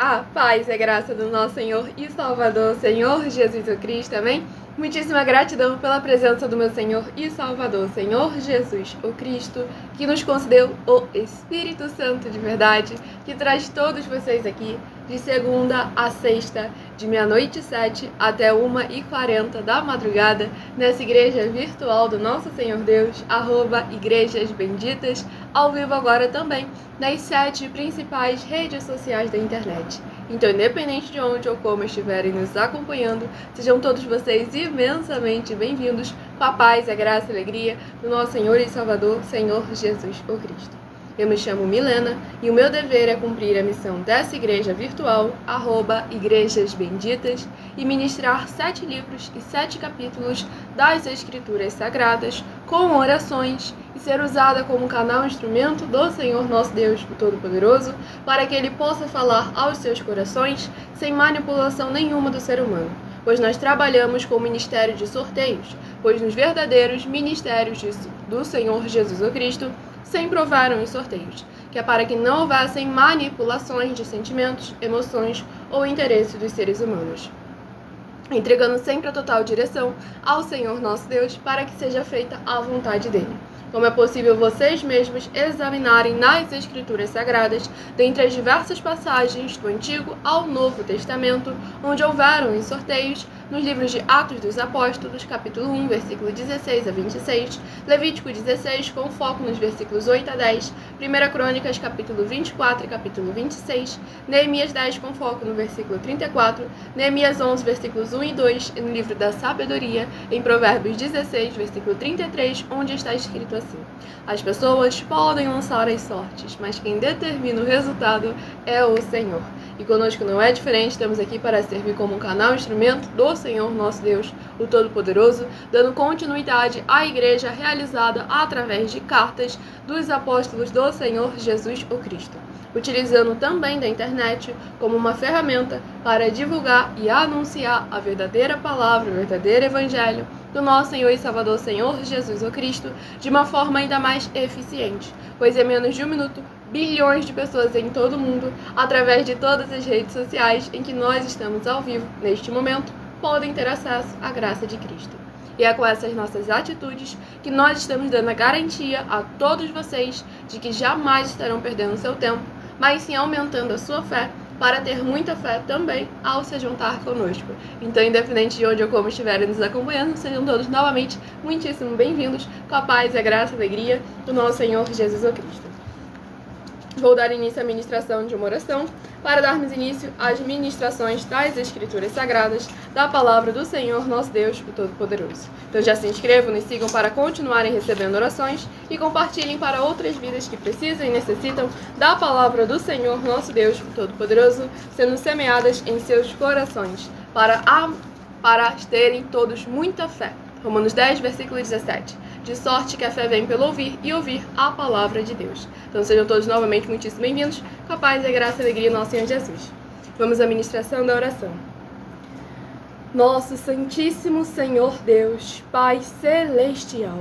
A paz e a graça do nosso Senhor e Salvador, Senhor Jesus Cristo, amém? Muitíssima gratidão pela presença do meu Senhor e Salvador, Senhor Jesus, o Cristo, que nos concedeu o Espírito Santo de verdade, que traz todos vocês aqui de segunda a sexta, de 00h07 até 1h40 da madrugada, nessa igreja virtual do nosso Senhor Deus, @Igrejas Benditas, ao vivo agora também, nas 7 principais redes sociais da internet. Então, independente de onde ou como estiverem nos acompanhando, sejam todos vocês imensamente bem-vindos com a paz, a graça e a alegria do nosso Senhor e Salvador, Senhor Jesus o Cristo. Eu me chamo Milena e o meu dever é cumprir a missão dessa igreja virtual, @Igrejas Benditas, e ministrar 7 livros e 7 capítulos das Escrituras Sagradas com orações e ser usada como canal instrumento do Senhor nosso Deus, o Todo-Poderoso, para que Ele possa falar aos seus corações sem manipulação nenhuma do ser humano. Pois nós trabalhamos com o ministério de sorteios, pois nos verdadeiros ministérios do Senhor Jesus o Cristo sem provaram os sorteios, que é para que não houvessem manipulações de sentimentos, emoções ou interesses dos seres humanos, entregando sempre a total direção ao Senhor nosso Deus para que seja feita a vontade dele. Como é possível vocês mesmos examinarem nas Escrituras Sagradas, dentre as diversas passagens do Antigo ao Novo Testamento, onde houveram os sorteios, nos livros de Atos dos Apóstolos, capítulo 1, versículo 16 a 26, Levítico 16, com foco nos versículos 8 a 10, 1 Crônicas, capítulo 24 e capítulo 26, Neemias 10, com foco no versículo 34, Neemias 11, versículos 1 e 2, e no livro da Sabedoria, em Provérbios 16, versículo 33, onde está escrito assim: as pessoas podem lançar as sortes, mas quem determina o resultado é o Senhor. E conosco não é diferente, estamos aqui para servir como um canal instrumento do Senhor nosso Deus, o Todo-Poderoso, dando continuidade à igreja realizada através de cartas dos apóstolos do Senhor Jesus o Cristo, utilizando também da internet como uma ferramenta para divulgar e anunciar a verdadeira palavra, o verdadeiro evangelho do nosso Senhor e Salvador, Senhor Jesus o Cristo, de uma forma ainda mais eficiente, pois em menos de 1 minuto, bilhões de pessoas em todo o mundo, através de todas as redes sociais em que nós estamos ao vivo, neste momento, podem ter acesso à graça de Cristo. E é com essas nossas atitudes que nós estamos dando a garantia a todos vocês de que jamais estarão perdendo seu tempo, mas sim aumentando a sua fé, para ter muita fé também ao se juntar conosco. Então, independente de onde ou como estiverem nos acompanhando, sejam todos novamente muitíssimo bem-vindos, com a paz, a graça e a alegria do nosso Senhor Jesus o Cristo. Vou dar início à ministração de uma oração para darmos início às ministrações das Escrituras Sagradas, da Palavra do Senhor nosso Deus, o Todo-Poderoso. Então já se inscrevam, nos sigam para continuarem recebendo orações e compartilhem para outras vidas que precisam e necessitam da Palavra do Senhor nosso Deus, o Todo-Poderoso, sendo semeadas em seus corações, para terem todos muita fé. Romanos 10, versículo 17. De sorte que a fé vem pelo ouvir e ouvir a palavra de Deus. Então sejam todos novamente muitíssimo bem-vindos, com a paz, a graça e a alegria do nosso Senhor Jesus. Vamos à ministração da oração. Nosso Santíssimo Senhor Deus, Pai Celestial,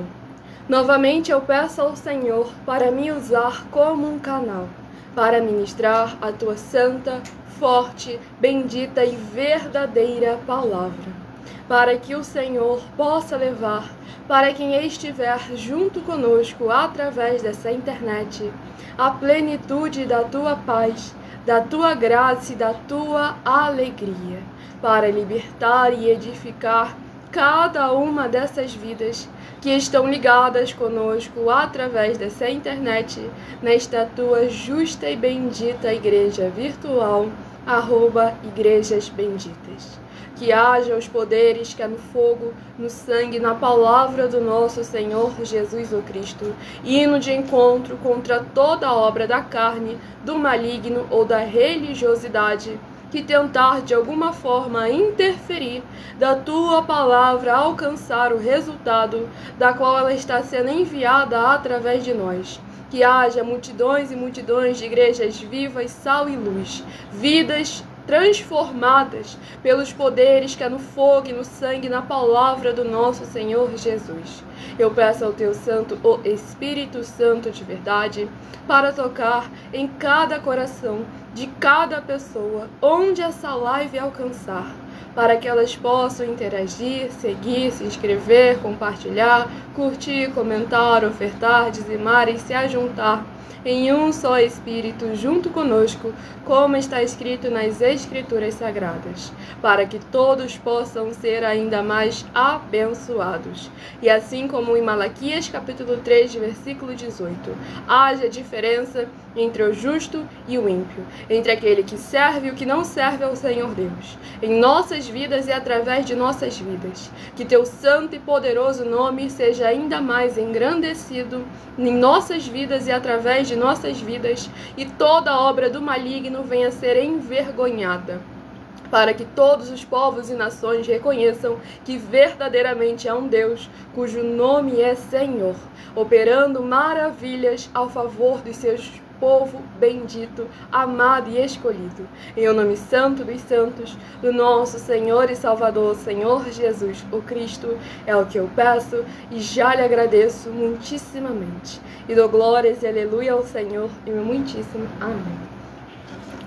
novamente eu peço ao Senhor para me usar como um canal, para ministrar a Tua santa, forte, bendita e verdadeira palavra, para que o Senhor possa levar para quem estiver junto conosco através dessa internet a plenitude da Tua paz, da Tua graça e da Tua alegria, para libertar e edificar cada uma dessas vidas que estão ligadas conosco através dessa internet, nesta Tua justa e bendita igreja virtual, @Igrejas Benditas. Que haja os poderes que há no fogo, no sangue, na palavra do nosso Senhor Jesus o Cristo, indo de encontro contra toda obra da carne, do maligno ou da religiosidade, que tentar de alguma forma interferir da Tua palavra alcançar o resultado da qual ela está sendo enviada através de nós. Que haja multidões e multidões de igrejas vivas, sal e luz, vidas transformadas pelos poderes que há no fogo e no sangue, na palavra do nosso Senhor Jesus. Eu peço ao teu santo, o Espírito Santo de verdade, para tocar em cada coração de cada pessoa, onde essa live alcançar, para que elas possam interagir, seguir, se inscrever, compartilhar, curtir, comentar, ofertar, dizimar e se ajuntar em um só Espírito junto conosco, como está escrito nas Escrituras Sagradas, para que todos possam ser ainda mais abençoados. E assim como em Malaquias capítulo 3, versículo 18, haja diferença entre o justo e o ímpio, entre aquele que serve e o que não serve ao Senhor Deus, em nossas vidas e através de nossas vidas. Que teu santo e poderoso nome seja ainda mais engrandecido em nossas vidas e através de nossas vidas, e toda obra do maligno venha a ser envergonhada, para que todos os povos e nações reconheçam que verdadeiramente há um Deus cujo nome é Senhor, operando maravilhas ao favor dos seus povo bendito, amado e escolhido. Em o nome santo dos santos, do nosso Senhor e Salvador, Senhor Jesus, o Cristo, é o que eu peço e já lhe agradeço muitíssimamente. E dou glórias e aleluia ao Senhor e meu muitíssimo amém.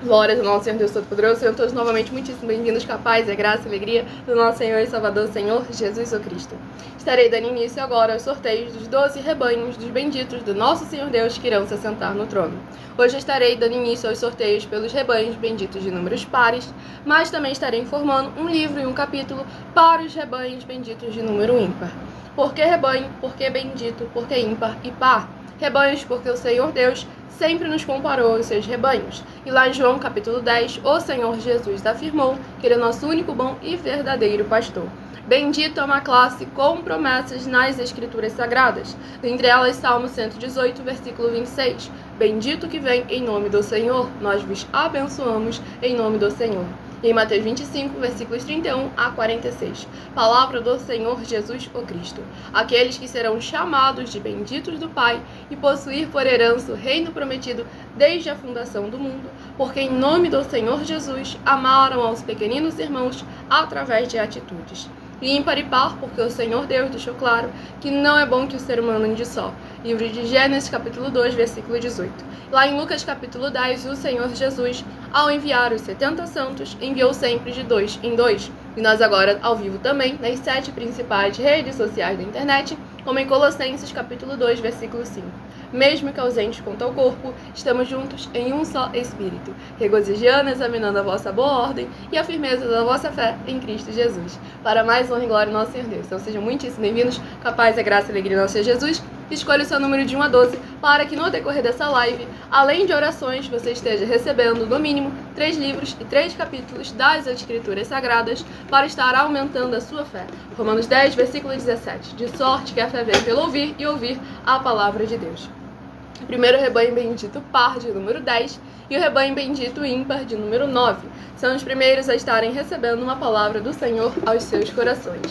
Glórias ao nosso Senhor Deus Todo-Poderoso. Sejam todos novamente muitíssimo bem-vindos, capaz, a graça e alegria do nosso Senhor e Salvador, Senhor Jesus o Cristo. Estarei dando início agora aos sorteios dos 12 rebanhos dos benditos do nosso Senhor Deus que irão se assentar no trono. Hoje estarei dando início aos sorteios pelos rebanhos benditos de números pares, mas também estarei informando um livro e um capítulo para os rebanhos benditos de número ímpar. Por que rebanho? Por que bendito? Por que ímpar e par? Rebanhos porque o Senhor Deus sempre nos comparou aos seus rebanhos. E lá em João capítulo 10, o Senhor Jesus afirmou que ele é nosso único bom e verdadeiro pastor. Bendito é uma classe com promessas nas Escrituras Sagradas. Dentre elas, Salmo 118, versículo 26. Bendito que vem em nome do Senhor, nós vos abençoamos em nome do Senhor. E em Mateus 25, versículos 31 a 46. Palavra do Senhor Jesus o Cristo. Aqueles que serão chamados de benditos do Pai e possuir por herança o reino prometido desde a fundação do mundo, porque em nome do Senhor Jesus amaram aos pequeninos irmãos através de atitudes. E ímpar e par, porque o Senhor Deus deixou claro que não é bom que o ser humano ande só. Livro de Gênesis, capítulo 2, versículo 18. Lá em Lucas, capítulo 10, o Senhor Jesus, ao enviar os 70 santos, enviou sempre de 2 em 2. E nós agora, ao vivo também, nas 7 principais redes sociais da internet, como em Colossenses, capítulo 2, versículo 5. Mesmo que ausentes quanto ao corpo, estamos juntos em um só Espírito, regozijando, examinando a vossa boa ordem e a firmeza da vossa fé em Cristo Jesus. Para mais honra e glória ao nosso Senhor Deus. Então sejam muitíssimo bem-vindos, capaz, a graça e alegria do nosso Senhor Jesus. Escolha o seu número de 1 a 12 para que no decorrer dessa live, além de orações, você esteja recebendo, no mínimo, 3 livros e 3 capítulos das Escrituras Sagradas para estar aumentando a sua fé. Romanos 10, versículo 17. De sorte que a fé vem pelo ouvir e ouvir a palavra de Deus. O primeiro rebanho bendito par de número 10 e o rebanho bendito ímpar de número 9. São os primeiros a estarem recebendo uma palavra do Senhor aos seus corações.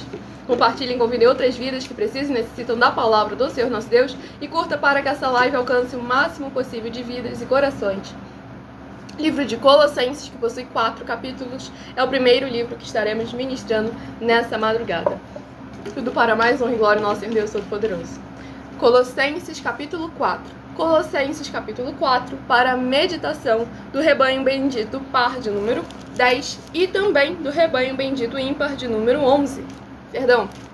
Compartilhem, convidem outras vidas que precisam e necessitam da palavra do Senhor nosso Deus e curta para que essa live alcance o máximo possível de vidas e corações. Livro de Colossenses, que possui 4 capítulos, é o primeiro livro que estaremos ministrando nessa madrugada. Tudo para mais honra e glória ao nosso Senhor Deus Todo-Poderoso. Colossenses, capítulo 4. Colossenses, capítulo 4, para a meditação do rebanho bendito par de número 10 e também do rebanho bendito ímpar de número 11.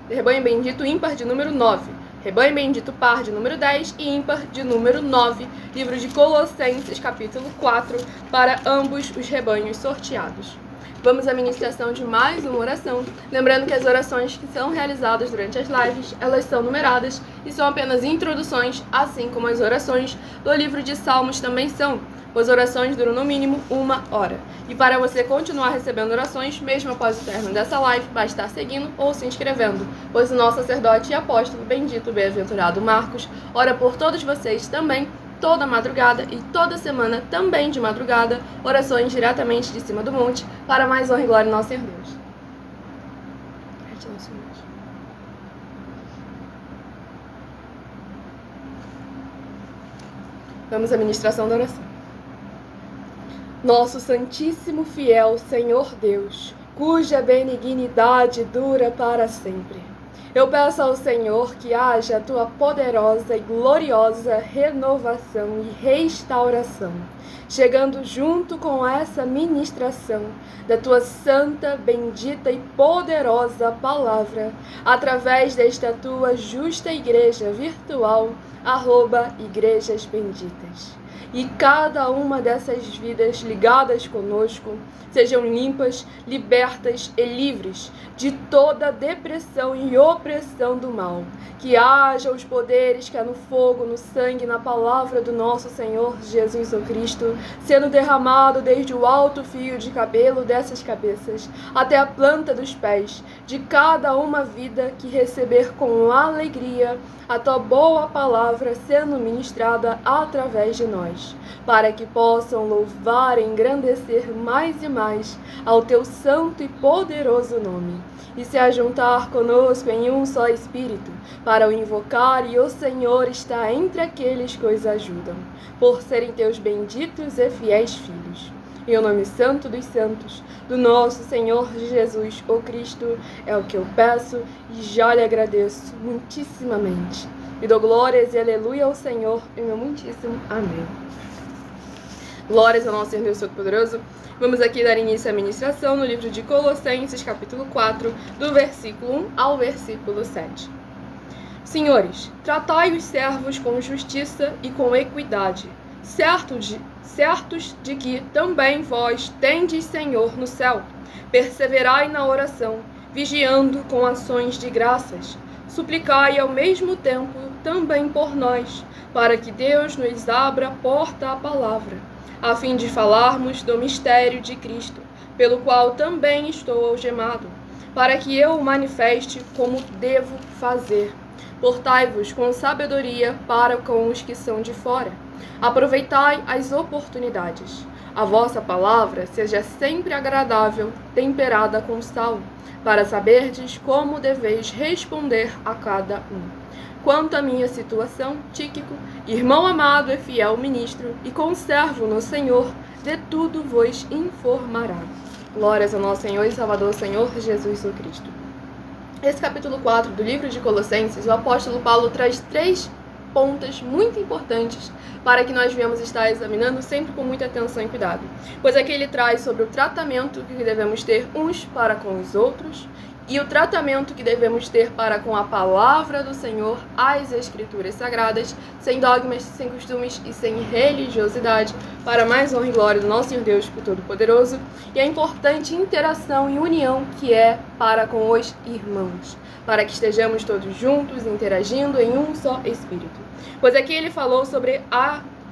Rebanho bendito ímpar de número 9. Rebanho bendito par de número 10 e ímpar de número 9. Livro de Colossenses, capítulo 4, para ambos os rebanhos sorteados. Vamos à ministração de mais uma oração, lembrando que as orações que são realizadas durante as lives, elas são numeradas e são apenas introduções, assim como as orações do livro de Salmos também são. As orações duram no mínimo 1 hora. E para você continuar recebendo orações, mesmo após o término dessa live, basta estar seguindo ou se inscrevendo, pois o nosso sacerdote e apóstolo bendito bem-aventurado Marcos ora por todos vocês também, toda madrugada e toda semana, também de madrugada, orações diretamente de cima do monte, para mais honra e glória ao nosso Senhor Deus. Vamos à ministração da oração. Nosso Santíssimo Fiel Senhor Deus, cuja benignidade dura para sempre. Eu peço ao Senhor que haja a tua poderosa e gloriosa renovação e restauração, chegando junto com essa ministração da tua santa, bendita e poderosa palavra, através desta tua justa igreja virtual, @igrejas benditas. E cada uma dessas vidas ligadas conosco sejam limpas, libertas e livres de toda depressão e opressão do mal. Que haja os poderes que há no fogo, no sangue, na palavra do nosso Senhor Jesus o Cristo, sendo derramado desde o alto fio de cabelo dessas cabeças até a planta dos pés de cada uma vida que receber com alegria a tua boa palavra sendo ministrada através de nós, para que possam louvar e engrandecer mais e mais ao teu santo e poderoso nome, e se ajuntar conosco em um só Espírito, para o invocar, e o Senhor está entre aqueles que os ajudam, por serem teus benditos e fiéis filhos. Em o nome santo dos santos, do nosso Senhor Jesus, o Cristo, é o que eu peço e já lhe agradeço muitíssimamente. E dou glórias e aleluia ao Senhor, em meu muitíssimo amém. Glórias ao nosso Senhor Deus Todo-Poderoso. Vamos aqui dar início à ministração no livro de Colossenses, capítulo 4, do versículo 1 ao versículo 7. Senhores, tratai os servos com justiça e com equidade, certos de que também vós tendes Senhor no céu. Perseverai na oração, vigiando com ações de graças. Suplicai ao mesmo tempo também por nós, para que Deus nos abra a porta à palavra, a fim de falarmos do mistério de Cristo, pelo qual também estou algemado, para que eu o manifeste como devo fazer. Portai-vos com sabedoria para com os que são de fora. Aproveitai as oportunidades. A vossa palavra seja sempre agradável, temperada com sal, para saberdes como deveis responder a cada um. Quanto à minha situação, Tíquico, irmão amado e fiel ministro, e conservo no Senhor, de tudo vos informará. Glórias ao nosso Senhor e Salvador, Senhor Jesus o Cristo. Esse capítulo 4 do livro de Colossenses, o apóstolo Paulo traz 3 pontos muito importantes para que nós venhamos estar examinando sempre com muita atenção e cuidado. Pois aqui ele traz sobre o tratamento que devemos ter uns para com os outros e o tratamento que devemos ter para com a palavra do Senhor, as Escrituras Sagradas, sem dogmas, sem costumes e sem religiosidade, para mais honra e glória do nosso Senhor Deus Todo-Poderoso, e a importante interação e união que é para com os irmãos, para que estejamos todos juntos, interagindo em um só Espírito. Pois aqui ele falou sobre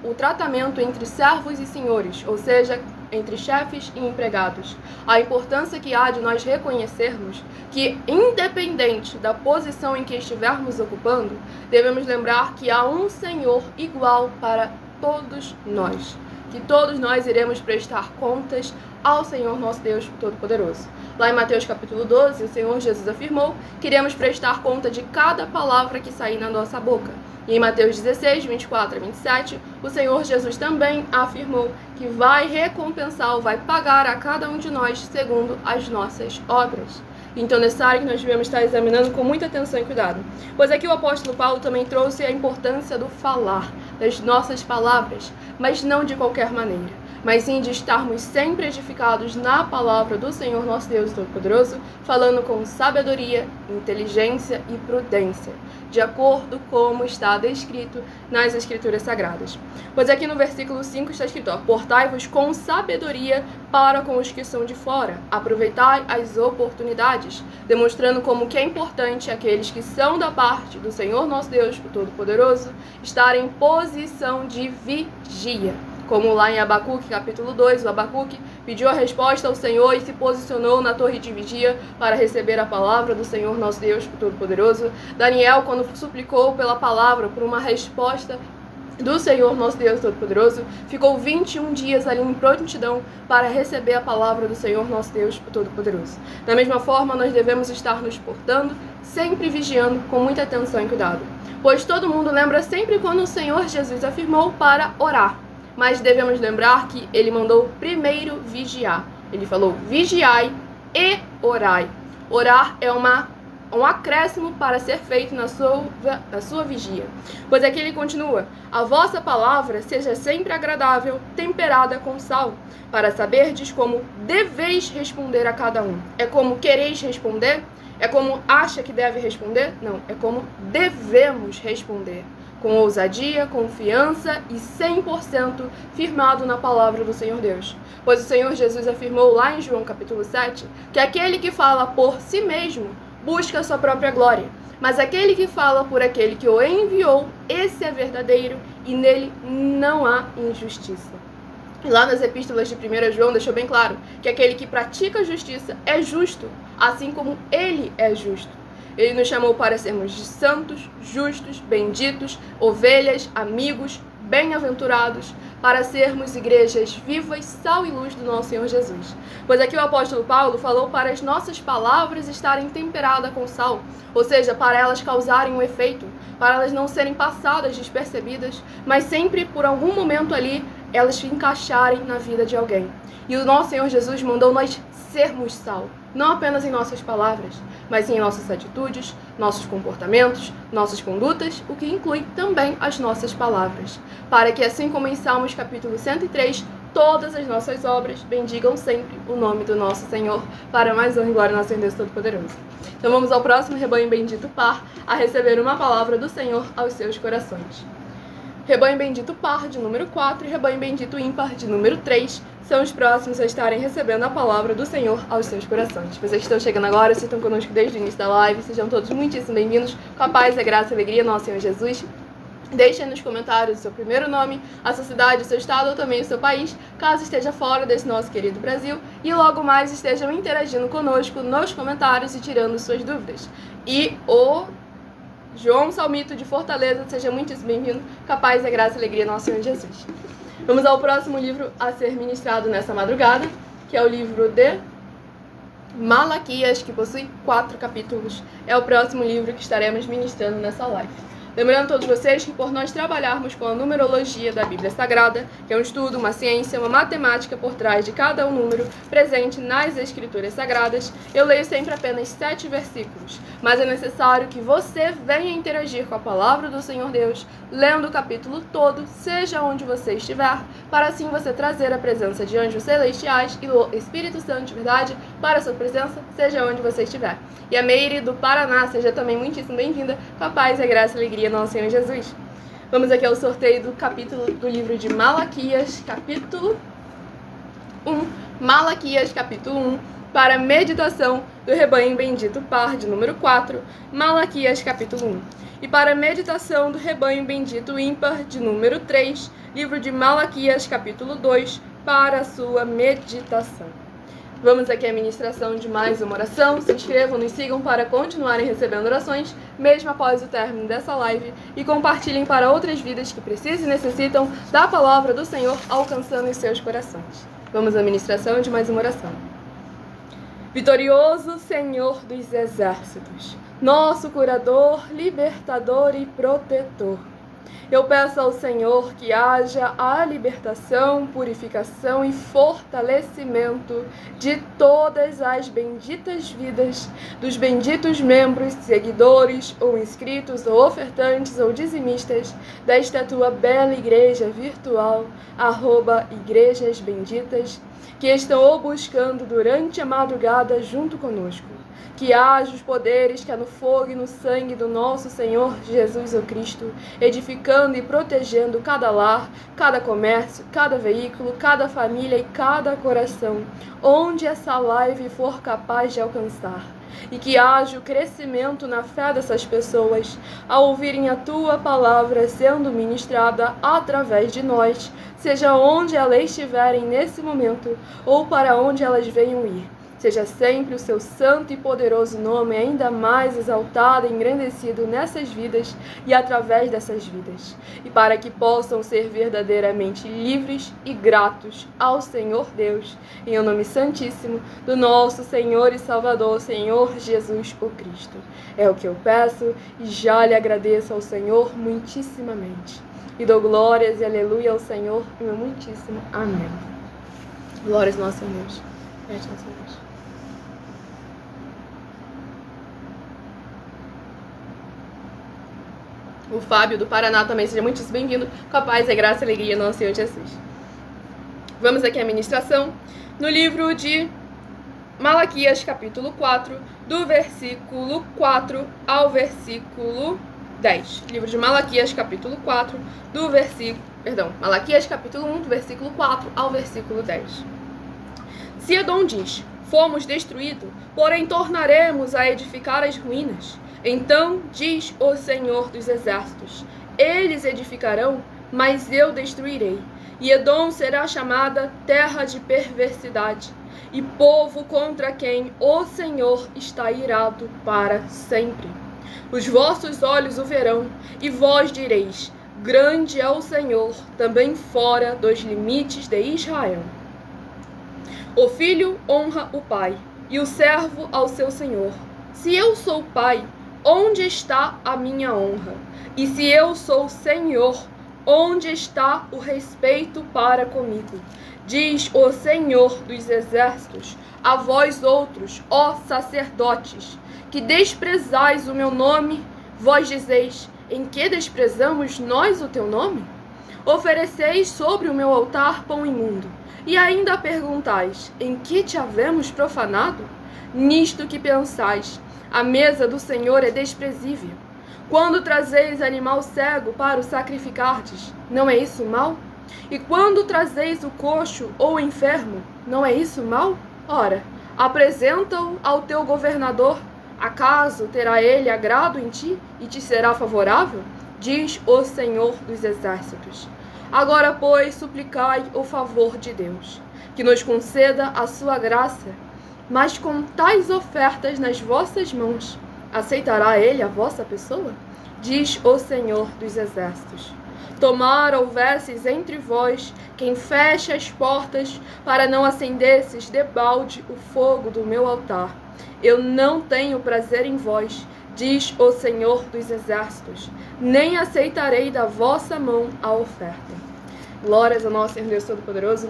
o tratamento entre servos e senhores, ou seja, entre chefes e empregados. A importância que há de nós reconhecermos que, independente da posição em que estivermos ocupando, devemos lembrar que há um Senhor igual para todos nós, que todos nós iremos prestar contas ao Senhor nosso Deus Todo-Poderoso. Lá em Mateus capítulo 12, o Senhor Jesus afirmou que iremos prestar conta de cada palavra que sair na nossa boca. E em Mateus 16, 24 a 27, o Senhor Jesus também afirmou que vai recompensar ou vai pagar a cada um de nós segundo as nossas obras. Então é necessário que nós devemos estar examinando com muita atenção e cuidado. Pois aqui o apóstolo Paulo também trouxe a importância do falar, das nossas palavras, mas não de qualquer maneira, mas sim de estarmos sempre edificados na palavra do Senhor nosso Deus Todo-Poderoso, falando com sabedoria, inteligência e prudência, de acordo como está descrito nas Escrituras Sagradas. Pois aqui no versículo 5 está escrito: portai-vos com sabedoria para com os que são de fora, aproveitai as oportunidades, demonstrando como que é importante aqueles que são da parte do Senhor nosso Deus Todo-Poderoso estarem em posição de vigia. Como lá em Abacuque, capítulo 2, o Abacuque pediu a resposta ao Senhor e se posicionou na torre de vigia para receber a palavra do Senhor nosso Deus Todo-Poderoso. Daniel, quando suplicou pela palavra, por uma resposta do Senhor nosso Deus Todo-Poderoso, ficou 21 dias ali em prontidão para receber a palavra do Senhor nosso Deus Todo-Poderoso. Da mesma forma, nós devemos estar nos portando, sempre vigiando com muita atenção e cuidado. Pois todo mundo lembra sempre quando o Senhor Jesus afirmou para orar. mas devemos lembrar que ele mandou primeiro vigiar. Ele falou: vigiai e orai. Orar é um acréscimo para ser feito na sua vigia. Pois aqui ele continua: a vossa palavra seja sempre agradável, temperada com sal, para saberdes como deveis responder a cada um. É como quereis responder? É como acha que deve responder? Não, é como devemos responder. Com ousadia, confiança e 100% firmado na palavra do Senhor Deus. Pois o Senhor Jesus afirmou lá em João capítulo 7, que aquele que fala por si mesmo busca a sua própria glória, mas aquele que fala por aquele que o enviou, esse é verdadeiro e nele não há injustiça. E lá nas epístolas de 1 João deixou bem claro que aquele que pratica a justiça é justo, assim como ele é justo. Ele nos chamou para sermos santos, justos, benditos, ovelhas, amigos, bem-aventurados, para sermos igrejas vivas, sal e luz do nosso Senhor Jesus. Pois aqui o apóstolo Paulo falou para as nossas palavras estarem temperadas com sal, ou seja, para elas causarem um efeito, para elas não serem passadas despercebidas, mas sempre por algum momento ali elas se encaixarem na vida de alguém. E o nosso Senhor Jesus mandou nós sermos sal, não apenas em nossas palavras, mas em nossas atitudes, nossos comportamentos, nossas condutas, o que inclui também as nossas palavras, para que assim como em Salmos capítulo 103, todas as nossas obras bendigam sempre o nome do nosso Senhor, para mais honra e glória ao nosso Deus Todo-Poderoso. Então vamos ao próximo rebanho bendito par, a receber uma palavra do Senhor aos seus corações. Rebanho bendito par, de número 4, e rebanho bendito ímpar, de número 3, são os próximos a estarem recebendo a palavra do Senhor aos seus corações. Vocês que estão chegando agora, vocês estão conosco desde o início da live, sejam todos muitíssimo bem-vindos, com a paz, a graça e a alegria do nosso Senhor Jesus. Deixem nos comentários o seu primeiro nome, a sua cidade, o seu estado ou também o seu país, caso esteja fora desse nosso querido Brasil, e logo mais estejam interagindo conosco nos comentários e tirando suas dúvidas. E o João Salmito de Fortaleza, seja muitíssimo bem-vindo, com a paz, a graça e a alegria do nosso Senhor Jesus. Vamos ao próximo livro a ser ministrado nessa madrugada, que é o livro de Malaquias, que possui 4 capítulos. É o próximo livro que estaremos ministrando nessa live. Lembrando a todos vocês que por nós trabalharmos com a numerologia da Bíblia Sagrada, que é um estudo, uma ciência, uma matemática por trás de cada um número presente nas Escrituras Sagradas, eu leio sempre apenas 7 versículos, mas é necessário que você venha interagir com a palavra do Senhor Deus, lendo o capítulo todo, seja onde você estiver, para assim você trazer a presença de anjos celestiais e do Espírito Santo de verdade para a sua presença, seja onde você estiver. E a Meire do Paraná, seja também muitíssimo bem-vinda, com a paz, a graça e a alegria do nosso Senhor Jesus. Vamos aqui ao sorteio do capítulo do livro de Malaquias, capítulo 1. Malaquias, capítulo 1, para a meditação do rebanho bendito par, de número 4. Malaquias, capítulo 1. E para a meditação do rebanho bendito ímpar, de número 3. Livro de Malaquias, capítulo 2, para a sua meditação. Vamos aqui à ministração de mais uma oração. Se inscrevam, nos sigam para continuarem recebendo orações, mesmo após o término dessa live, e compartilhem para outras vidas que precisam e necessitam da palavra do Senhor alcançando os seus corações. Vamos à ministração de mais uma oração. Vitorioso Senhor dos exércitos, nosso curador, libertador e protetor, eu peço ao Senhor que haja a libertação, purificação e fortalecimento de todas as benditas vidas, dos benditos membros, seguidores, ou inscritos, ou ofertantes, ou dizimistas, desta tua bela igreja virtual, @igrejas benditas, que estão o buscando durante a madrugada junto conosco. Que haja os poderes que há no fogo e no sangue do nosso Senhor Jesus o Cristo, edificando e protegendo cada lar, cada comércio, cada veículo, cada família e cada coração, onde essa live for capaz de alcançar. E que haja o crescimento na fé dessas pessoas, ao ouvirem a Tua palavra sendo ministrada através de nós, seja onde elas estiverem nesse momento, ou para onde elas venham ir. Seja sempre o seu santo e poderoso nome ainda mais exaltado e engrandecido nessas vidas e através dessas vidas. E para que possam ser verdadeiramente livres e gratos ao Senhor Deus, em o nome santíssimo do nosso Senhor e Salvador, Senhor Jesus o Cristo. É o que eu peço e já lhe agradeço ao Senhor muitíssimamente. e dou glórias e aleluia ao Senhor, meu muitíssimo amém. Glórias ao nosso Deus. Nosso Deus. O Fábio do Paraná também, seja muitíssimo bem-vindo, com a paz, a graça e a alegria do nosso Senhor Jesus. Vamos aqui à ministração no livro de Malaquias, capítulo 4, do versículo 4 ao versículo 10. Livro de Malaquias, capítulo 4, Malaquias, capítulo 1, do versículo 4 ao versículo 10. Se Edom diz, fomos destruídos, porém tornaremos a edificar as ruínas. Então diz o Senhor dos Exércitos, eles edificarão, mas eu destruirei. E Edom será chamada terra de perversidade, e povo contra quem o Senhor está irado para sempre. Os vossos olhos o verão, e vós direis, grande é o Senhor, também fora dos limites de Israel. O filho honra o pai, e o servo ao seu senhor. Se eu sou pai, onde está a minha honra? E se eu sou senhor, onde está o respeito para comigo? Diz o Senhor dos Exércitos, a vós outros, ó sacerdotes, que desprezais o meu nome, vós dizeis, em que desprezamos nós o teu nome? Ofereceis sobre o meu altar pão imundo, e ainda perguntais, em que te havemos profanado? Nisto que pensais, a mesa do Senhor é desprezível. Quando trazeis animal cego para o sacrificardes, não é isso mal? E quando trazeis o coxo ou o enfermo, não é isso mal? Ora, apresenta-o ao teu governador. Acaso terá ele agrado em ti e te será favorável? Diz o Senhor dos Exércitos. Agora, pois, suplicai o favor de Deus, que nos conceda a sua graça. Mas com tais ofertas nas vossas mãos, aceitará ele a vossa pessoa? Diz o Senhor dos Exércitos. Tomara houvesses entre vós quem feche as portas para não acendesses debalde o fogo do meu altar. Eu não tenho prazer em vós, diz o Senhor dos Exércitos, nem aceitarei da vossa mão a oferta. Glórias ao nosso Senhor Deus Todo-Poderoso.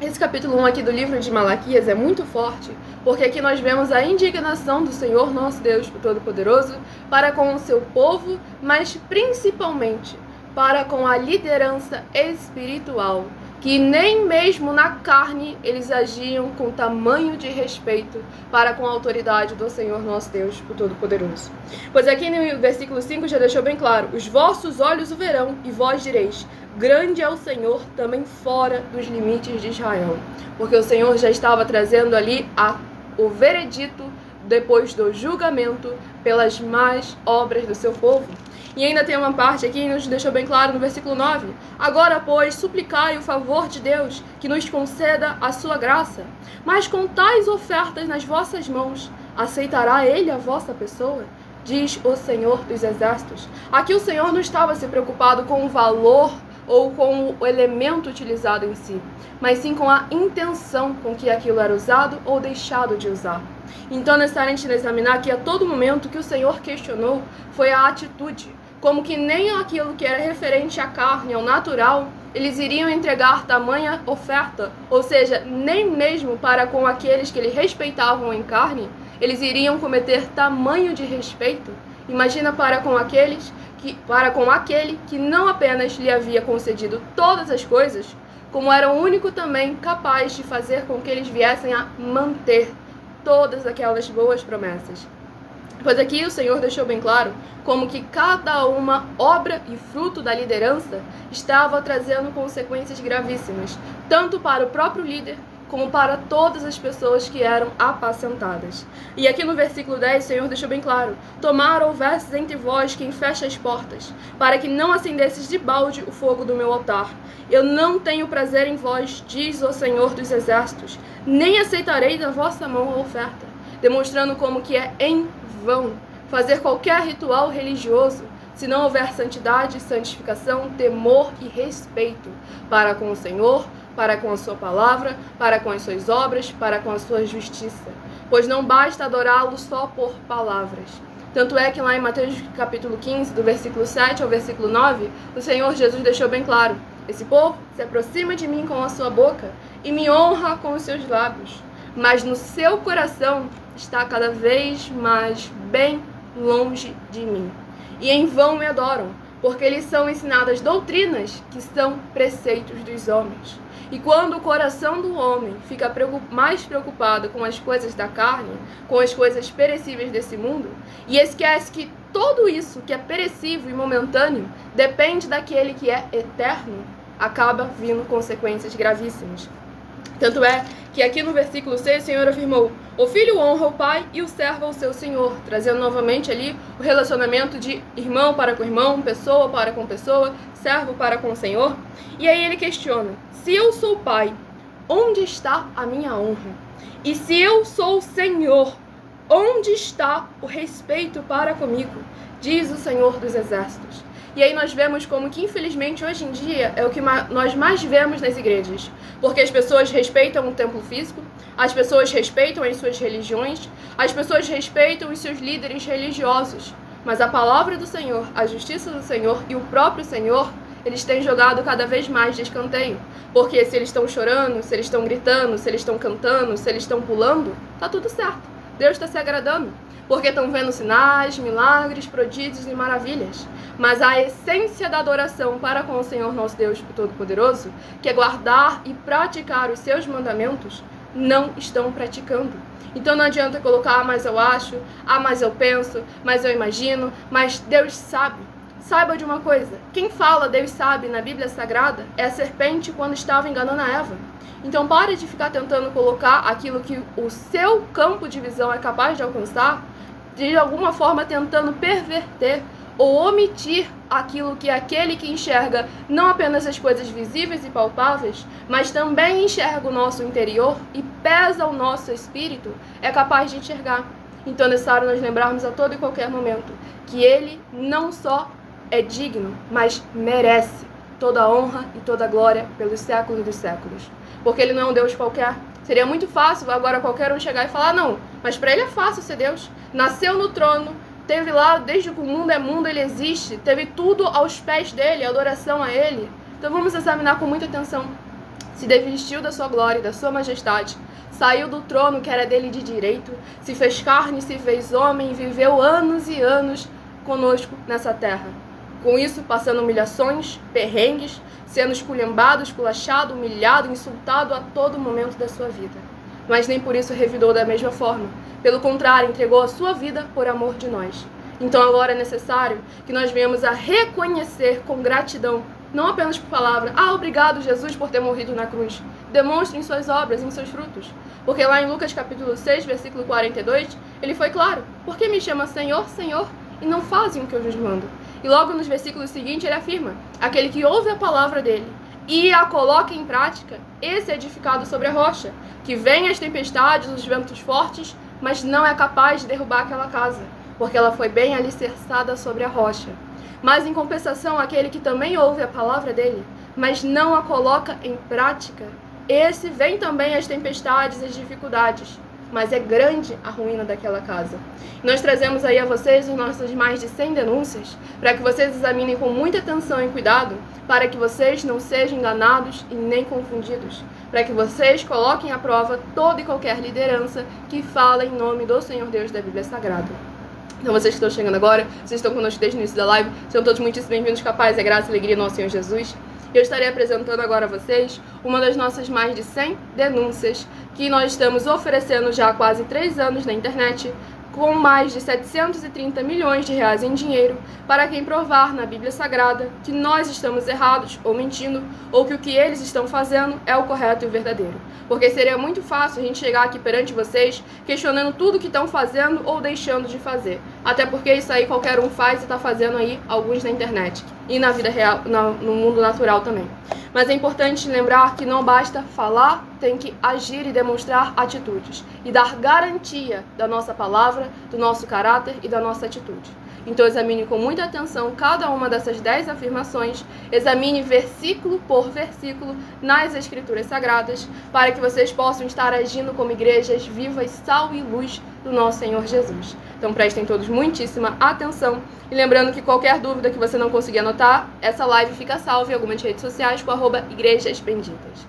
Esse capítulo 1 aqui do livro de Malaquias é muito forte, porque aqui nós vemos a indignação do Senhor nosso Deus Todo-Poderoso para com o seu povo, mas principalmente para com a liderança espiritual, que nem mesmo na carne eles agiam com tamanho de respeito para com a autoridade do Senhor nosso Deus Todo-Poderoso. Pois aqui no versículo 5 já deixou bem claro, os vossos olhos o verão e vós direis, grande é o Senhor também fora dos limites de Israel. Porque o Senhor já estava trazendo ali o veredito depois do julgamento pelas más obras do seu povo. E ainda tem uma parte aqui que nos deixou bem claro no versículo 9. Agora, pois, suplicai o favor de Deus, que nos conceda a sua graça. Mas com tais ofertas nas vossas mãos, aceitará ele a vossa pessoa? Diz o Senhor dos Exércitos. Aqui o Senhor não estava se preocupado com o valor ou com o elemento utilizado em si, mas sim com a intenção com que aquilo era usado ou deixado de usar. Então, é necessário a gente examinar que a todo momento que o Senhor questionou foi a atitude, como que nem aquilo que era referente à carne, ao natural, eles iriam entregar tamanha oferta, ou seja, nem mesmo para com aqueles que eles respeitavam em carne, eles iriam cometer tamanho de respeito. Imagina para com aquele que não apenas lhe havia concedido todas as coisas, como era o único também capaz de fazer com que eles viessem a manter todas aquelas boas promessas. Pois aqui o Senhor deixou bem claro como que cada uma obra e fruto da liderança estava trazendo consequências gravíssimas, tanto para o próprio líder, como para todas as pessoas que eram apacentadas. E aqui no versículo 10, o Senhor deixou bem claro, tomara houvesses entre vós quem fecha as portas, para que não acendesses de balde o fogo do meu altar. Eu não tenho prazer em vós, diz o Senhor dos Exércitos, nem aceitarei da vossa mão a oferta, demonstrando como que é em vão fazer qualquer ritual religioso, se não houver santidade, santificação, temor e respeito para com o Senhor, para com a sua palavra, para com as suas obras, para com a sua justiça. Pois não basta adorá-lo só por palavras. Tanto é que lá em Mateus capítulo 15, do versículo 7 ao versículo 9, o Senhor Jesus deixou bem claro: esse povo se aproxima de mim com a sua boca e me honra com os seus lábios, mas no seu coração está cada vez mais bem longe de mim. E em vão me adoram, porque lhes são ensinadas doutrinas que são preceitos dos homens. E quando o coração do homem fica mais preocupado com as coisas da carne, com as coisas perecíveis desse mundo, e esquece que tudo isso que é perecível e momentâneo depende daquele que é eterno, acaba vindo consequências gravíssimas. Tanto é que aqui no versículo 6 o Senhor afirmou: o filho honra o pai e o servo ao seu senhor, trazendo novamente ali o relacionamento de irmão para com irmão, pessoa para com pessoa, servo para com o Senhor. E aí ele questiona: se eu sou pai, onde está a minha honra? E se eu sou o Senhor, onde está o respeito para comigo? Diz o Senhor dos Exércitos. E aí nós vemos como que, infelizmente, hoje em dia, é o que nós mais vemos nas igrejas. Porque as pessoas respeitam o templo físico, as pessoas respeitam as suas religiões, as pessoas respeitam os seus líderes religiosos. Mas a palavra do Senhor, a justiça do Senhor e o próprio Senhor, eles têm jogado cada vez mais de escanteio. Porque se eles estão chorando, se eles estão gritando, se eles estão cantando, se eles estão pulando, tá tudo certo. Deus está se agradando. Porque estão vendo sinais, milagres, prodígios e maravilhas. Mas a essência da adoração para com o Senhor nosso Deus Todo-Poderoso, que é guardar e praticar os seus mandamentos, não estão praticando. Então não adianta colocar: mas eu acho, mas eu penso, mas eu imagino, mas Deus sabe. Saiba de uma coisa: quem fala Deus sabe na Bíblia Sagrada é a serpente quando estava enganando a Eva. Então pare de ficar tentando colocar aquilo que o seu campo de visão é capaz de alcançar, de alguma forma tentando perverter ou omitir aquilo que aquele que enxerga não apenas as coisas visíveis e palpáveis, mas também enxerga o nosso interior e pesa o nosso espírito, é capaz de enxergar. Então é necessário nós lembrarmos a todo e qualquer momento que ele não só é digno, mas merece toda a honra e toda a glória pelos séculos dos séculos. Porque ele não é um Deus qualquer. Seria muito fácil agora qualquer um chegar e falar: não, mas para ele é fácil ser Deus. Nasceu no trono, teve lá, desde que o mundo é mundo, ele existe, teve tudo aos pés dele, adoração a ele. Então vamos examinar com muita atenção. Se desvestiu da sua glória e da sua majestade, saiu do trono que era dele de direito, se fez carne, se fez homem, viveu anos e anos conosco nessa terra. Com isso, passando humilhações, perrengues, sendo esculhambado, esculachado, humilhado, insultado a todo momento da sua vida. Mas nem por isso revidou da mesma forma. Pelo contrário, entregou a sua vida por amor de nós. Então agora é necessário que nós venhamos a reconhecer com gratidão, não apenas por palavra: obrigado, Jesus, por ter morrido na cruz. Demonstre em suas obras, em seus frutos. Porque lá em Lucas capítulo 6, versículo 42, ele foi claro: por que me chama Senhor, Senhor, e não fazem o que eu vos mando? E logo nos versículos seguintes ele afirma: aquele que ouve a palavra dele e a coloca em prática, esse é edificado sobre a rocha, que vem as tempestades, os ventos fortes, mas não é capaz de derrubar aquela casa, porque ela foi bem alicerçada sobre a rocha. Mas em compensação, aquele que também ouve a palavra dele, mas não a coloca em prática, esse vem também as tempestades e as dificuldades, mas é grande a ruína daquela casa. Nós trazemos aí a vocês os nossos mais de 100 denúncias, para que vocês examinem com muita atenção e cuidado, para que vocês não sejam enganados e nem confundidos, para que vocês coloquem à prova toda e qualquer liderança que fala em nome do Senhor Deus da Bíblia Sagrada. Então vocês que estão chegando agora, vocês estão conosco desde o início da live, sejam todos muitíssimo bem-vindos, capaz, graça e alegria nosso Senhor Jesus. Eu estarei apresentando agora a vocês uma das nossas mais de 100 denúncias que nós estamos oferecendo já há quase 3 anos na internet, com mais de 730 milhões de reais em dinheiro, para quem provar na Bíblia Sagrada que nós estamos errados ou mentindo, ou que o que eles estão fazendo é o correto e o verdadeiro. Porque seria muito fácil a gente chegar aqui perante vocês questionando tudo que estão fazendo ou deixando de fazer. Até porque isso aí qualquer um faz e está fazendo aí alguns na internet. E na vida real, no mundo natural também. Mas é importante lembrar que não basta falar, tem que agir e demonstrar atitudes. E dar garantia da nossa palavra, do nosso caráter e da nossa atitude. Então examine com muita atenção cada uma dessas 10 afirmações, examine versículo por versículo nas Escrituras Sagradas, para que vocês possam estar agindo como igrejas vivas, sal e luz do nosso Senhor Jesus. Então prestem todos muitíssima atenção. E lembrando que qualquer dúvida que você não conseguir anotar, essa live fica salva em algumas redes sociais com @Igrejas Benditas.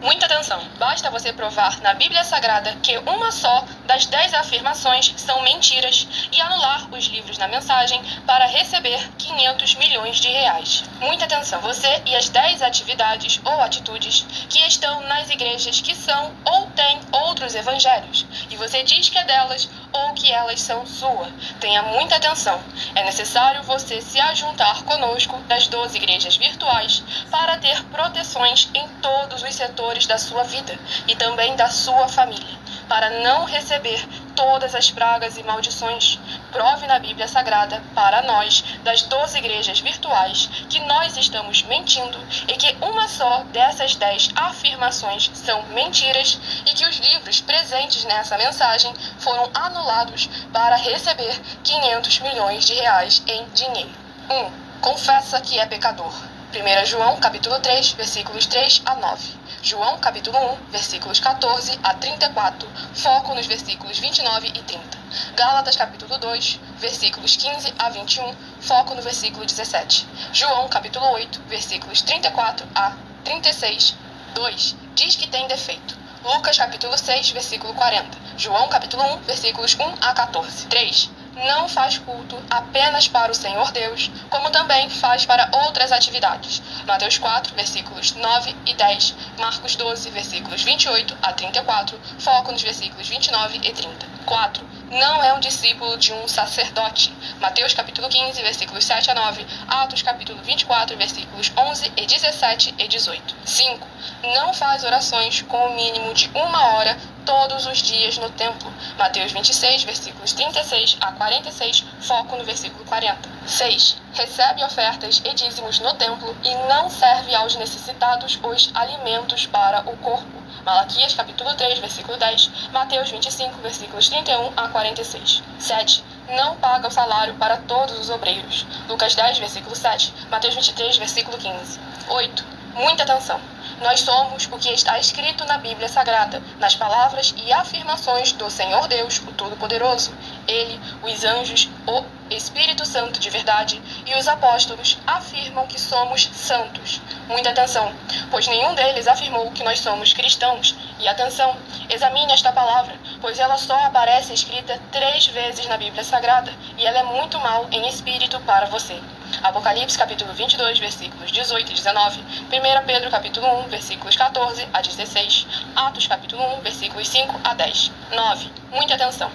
Muita atenção! Basta você provar na Bíblia Sagrada que uma só das 10 afirmações são mentiras e anular os livros na mensagem para receber 500 milhões de reais. Muita atenção! Você e as 10 atividades ou atitudes que estão nas igrejas que são ou têm outros evangelhos e você diz que é delas ou que elas são sua. Tenha muita atenção! É necessário você se ajuntar conosco das 12 igrejas virtuais para ter proteções em todos os setores da sua vida e também da sua família, para não receber todas as pragas e maldições. Prove na Bíblia Sagrada para nós, das 12 igrejas virtuais, que nós estamos mentindo e que uma só dessas 10 afirmações são mentiras e que os livros presentes nessa mensagem foram anulados para receber 500 milhões de reais em dinheiro. 1. Confessa que é pecador. 1 João, capítulo 3, versículos 3 a 9. João, capítulo 1, versículos 14 a 34, foco nos versículos 29 e 30. Gálatas, capítulo 2, versículos 15 a 21, foco no versículo 17. João, capítulo 8, versículos 34 a 36, 2, diz que tem defeito. Lucas, capítulo 6, versículo 40. João, capítulo 1, versículos 1 a 14. 3. Não faz culto apenas para o Senhor Deus, como também faz para outras atividades. Mateus 4, versículos 9 e 10, Marcos 12, versículos 28 a 34, foco nos versículos 29 e 30. 4. Não é um discípulo de um sacerdote. Mateus capítulo 15, versículos 7 a 9, Atos capítulo 24, versículos 11 e 17 e 18. 5. Não faz orações com o mínimo de 1 hora todos os dias no templo. Mateus 26, versículos 36 a 46, foco no versículo 40. 6. Recebe ofertas e dízimos no templo e não serve aos necessitados os alimentos para o corpo. Malaquias capítulo 3, versículo 10, Mateus 25, versículos 31 a 46. 7. Não paga o salário para todos os obreiros. Lucas 10, versículo 7, Mateus 23, versículo 15. 8. Muita atenção! Nós somos o que está escrito na Bíblia Sagrada, nas palavras e afirmações do Senhor Deus, o Todo-Poderoso. Ele, os anjos, o Espírito Santo de verdade e os apóstolos afirmam que somos santos. Muita atenção, pois nenhum deles afirmou que nós somos cristãos. E atenção, examine esta palavra, pois ela só aparece escrita 3 vezes na Bíblia Sagrada e ela é muito mal em espírito para você. Apocalipse capítulo 22, versículos 18 e 19, 1 Pedro capítulo 1, versículos 14 a 16, Atos capítulo 1, versículos 5 a 10. 9. Muita atenção!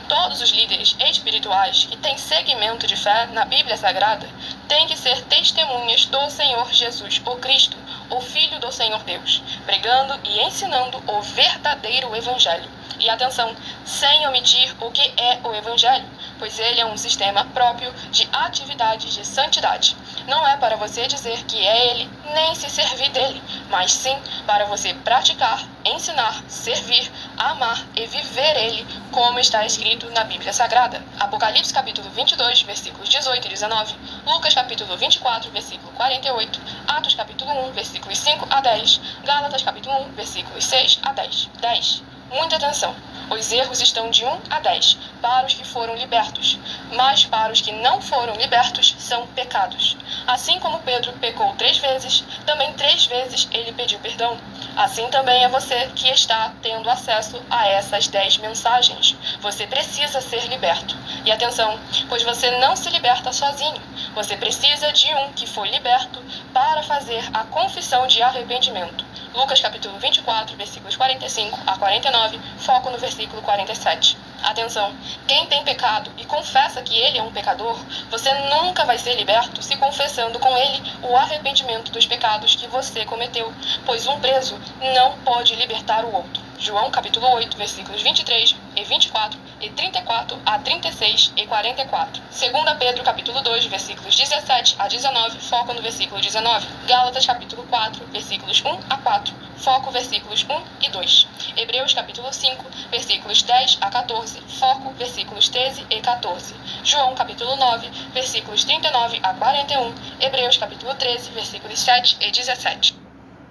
Todos os líderes espirituais que têm segmento de fé na Bíblia Sagrada têm que ser testemunhas do Senhor Jesus, o Cristo, o Filho do Senhor Deus, pregando e ensinando o verdadeiro Evangelho. E atenção, sem omitir o que é o Evangelho, pois ele é um sistema próprio de atividades de santidade. Não é para você dizer que é ele, nem se servir dele, mas sim para você praticar, ensinar, servir, amar e viver ele, como está escrito na Bíblia Sagrada. Apocalipse capítulo 22, versículos 18 e 19, Lucas capítulo 24, versículo 48, Atos capítulo 1, versículos 5 a 10, Gálatas capítulo 1, versículos 6 a 10. 10. Muita atenção! Os erros estão de 1 a 10 para os que foram libertos, mas para os que não foram libertos são pecados. Assim como Pedro pecou 3 vezes, também 3 vezes ele pediu perdão. Assim também é você que está tendo acesso a essas 10 mensagens. Você precisa ser liberto. E atenção, pois você não se liberta sozinho. Você precisa de um que foi liberto para fazer a confissão de arrependimento. Lucas capítulo 24, versículos 45 a 49, foco no versículo 47. Atenção, quem tem pecado e confessa que ele é um pecador, você nunca vai ser liberto se confessando com ele o arrependimento dos pecados que você cometeu, pois um preso não pode libertar o outro. João capítulo 8, versículos 23 e 24 e 34 a 36 e 44. 2 Pedro capítulo 2, versículos 17 a 19, foco no versículo 19. Gálatas capítulo 4, versículos 1 a 4, foco versículos 1 e 2. Hebreus capítulo 5, versículos 10 a 14, foco versículos 13 e 14. João capítulo 9, versículos 39 a 41. Hebreus capítulo 13, versículos 7 e 17.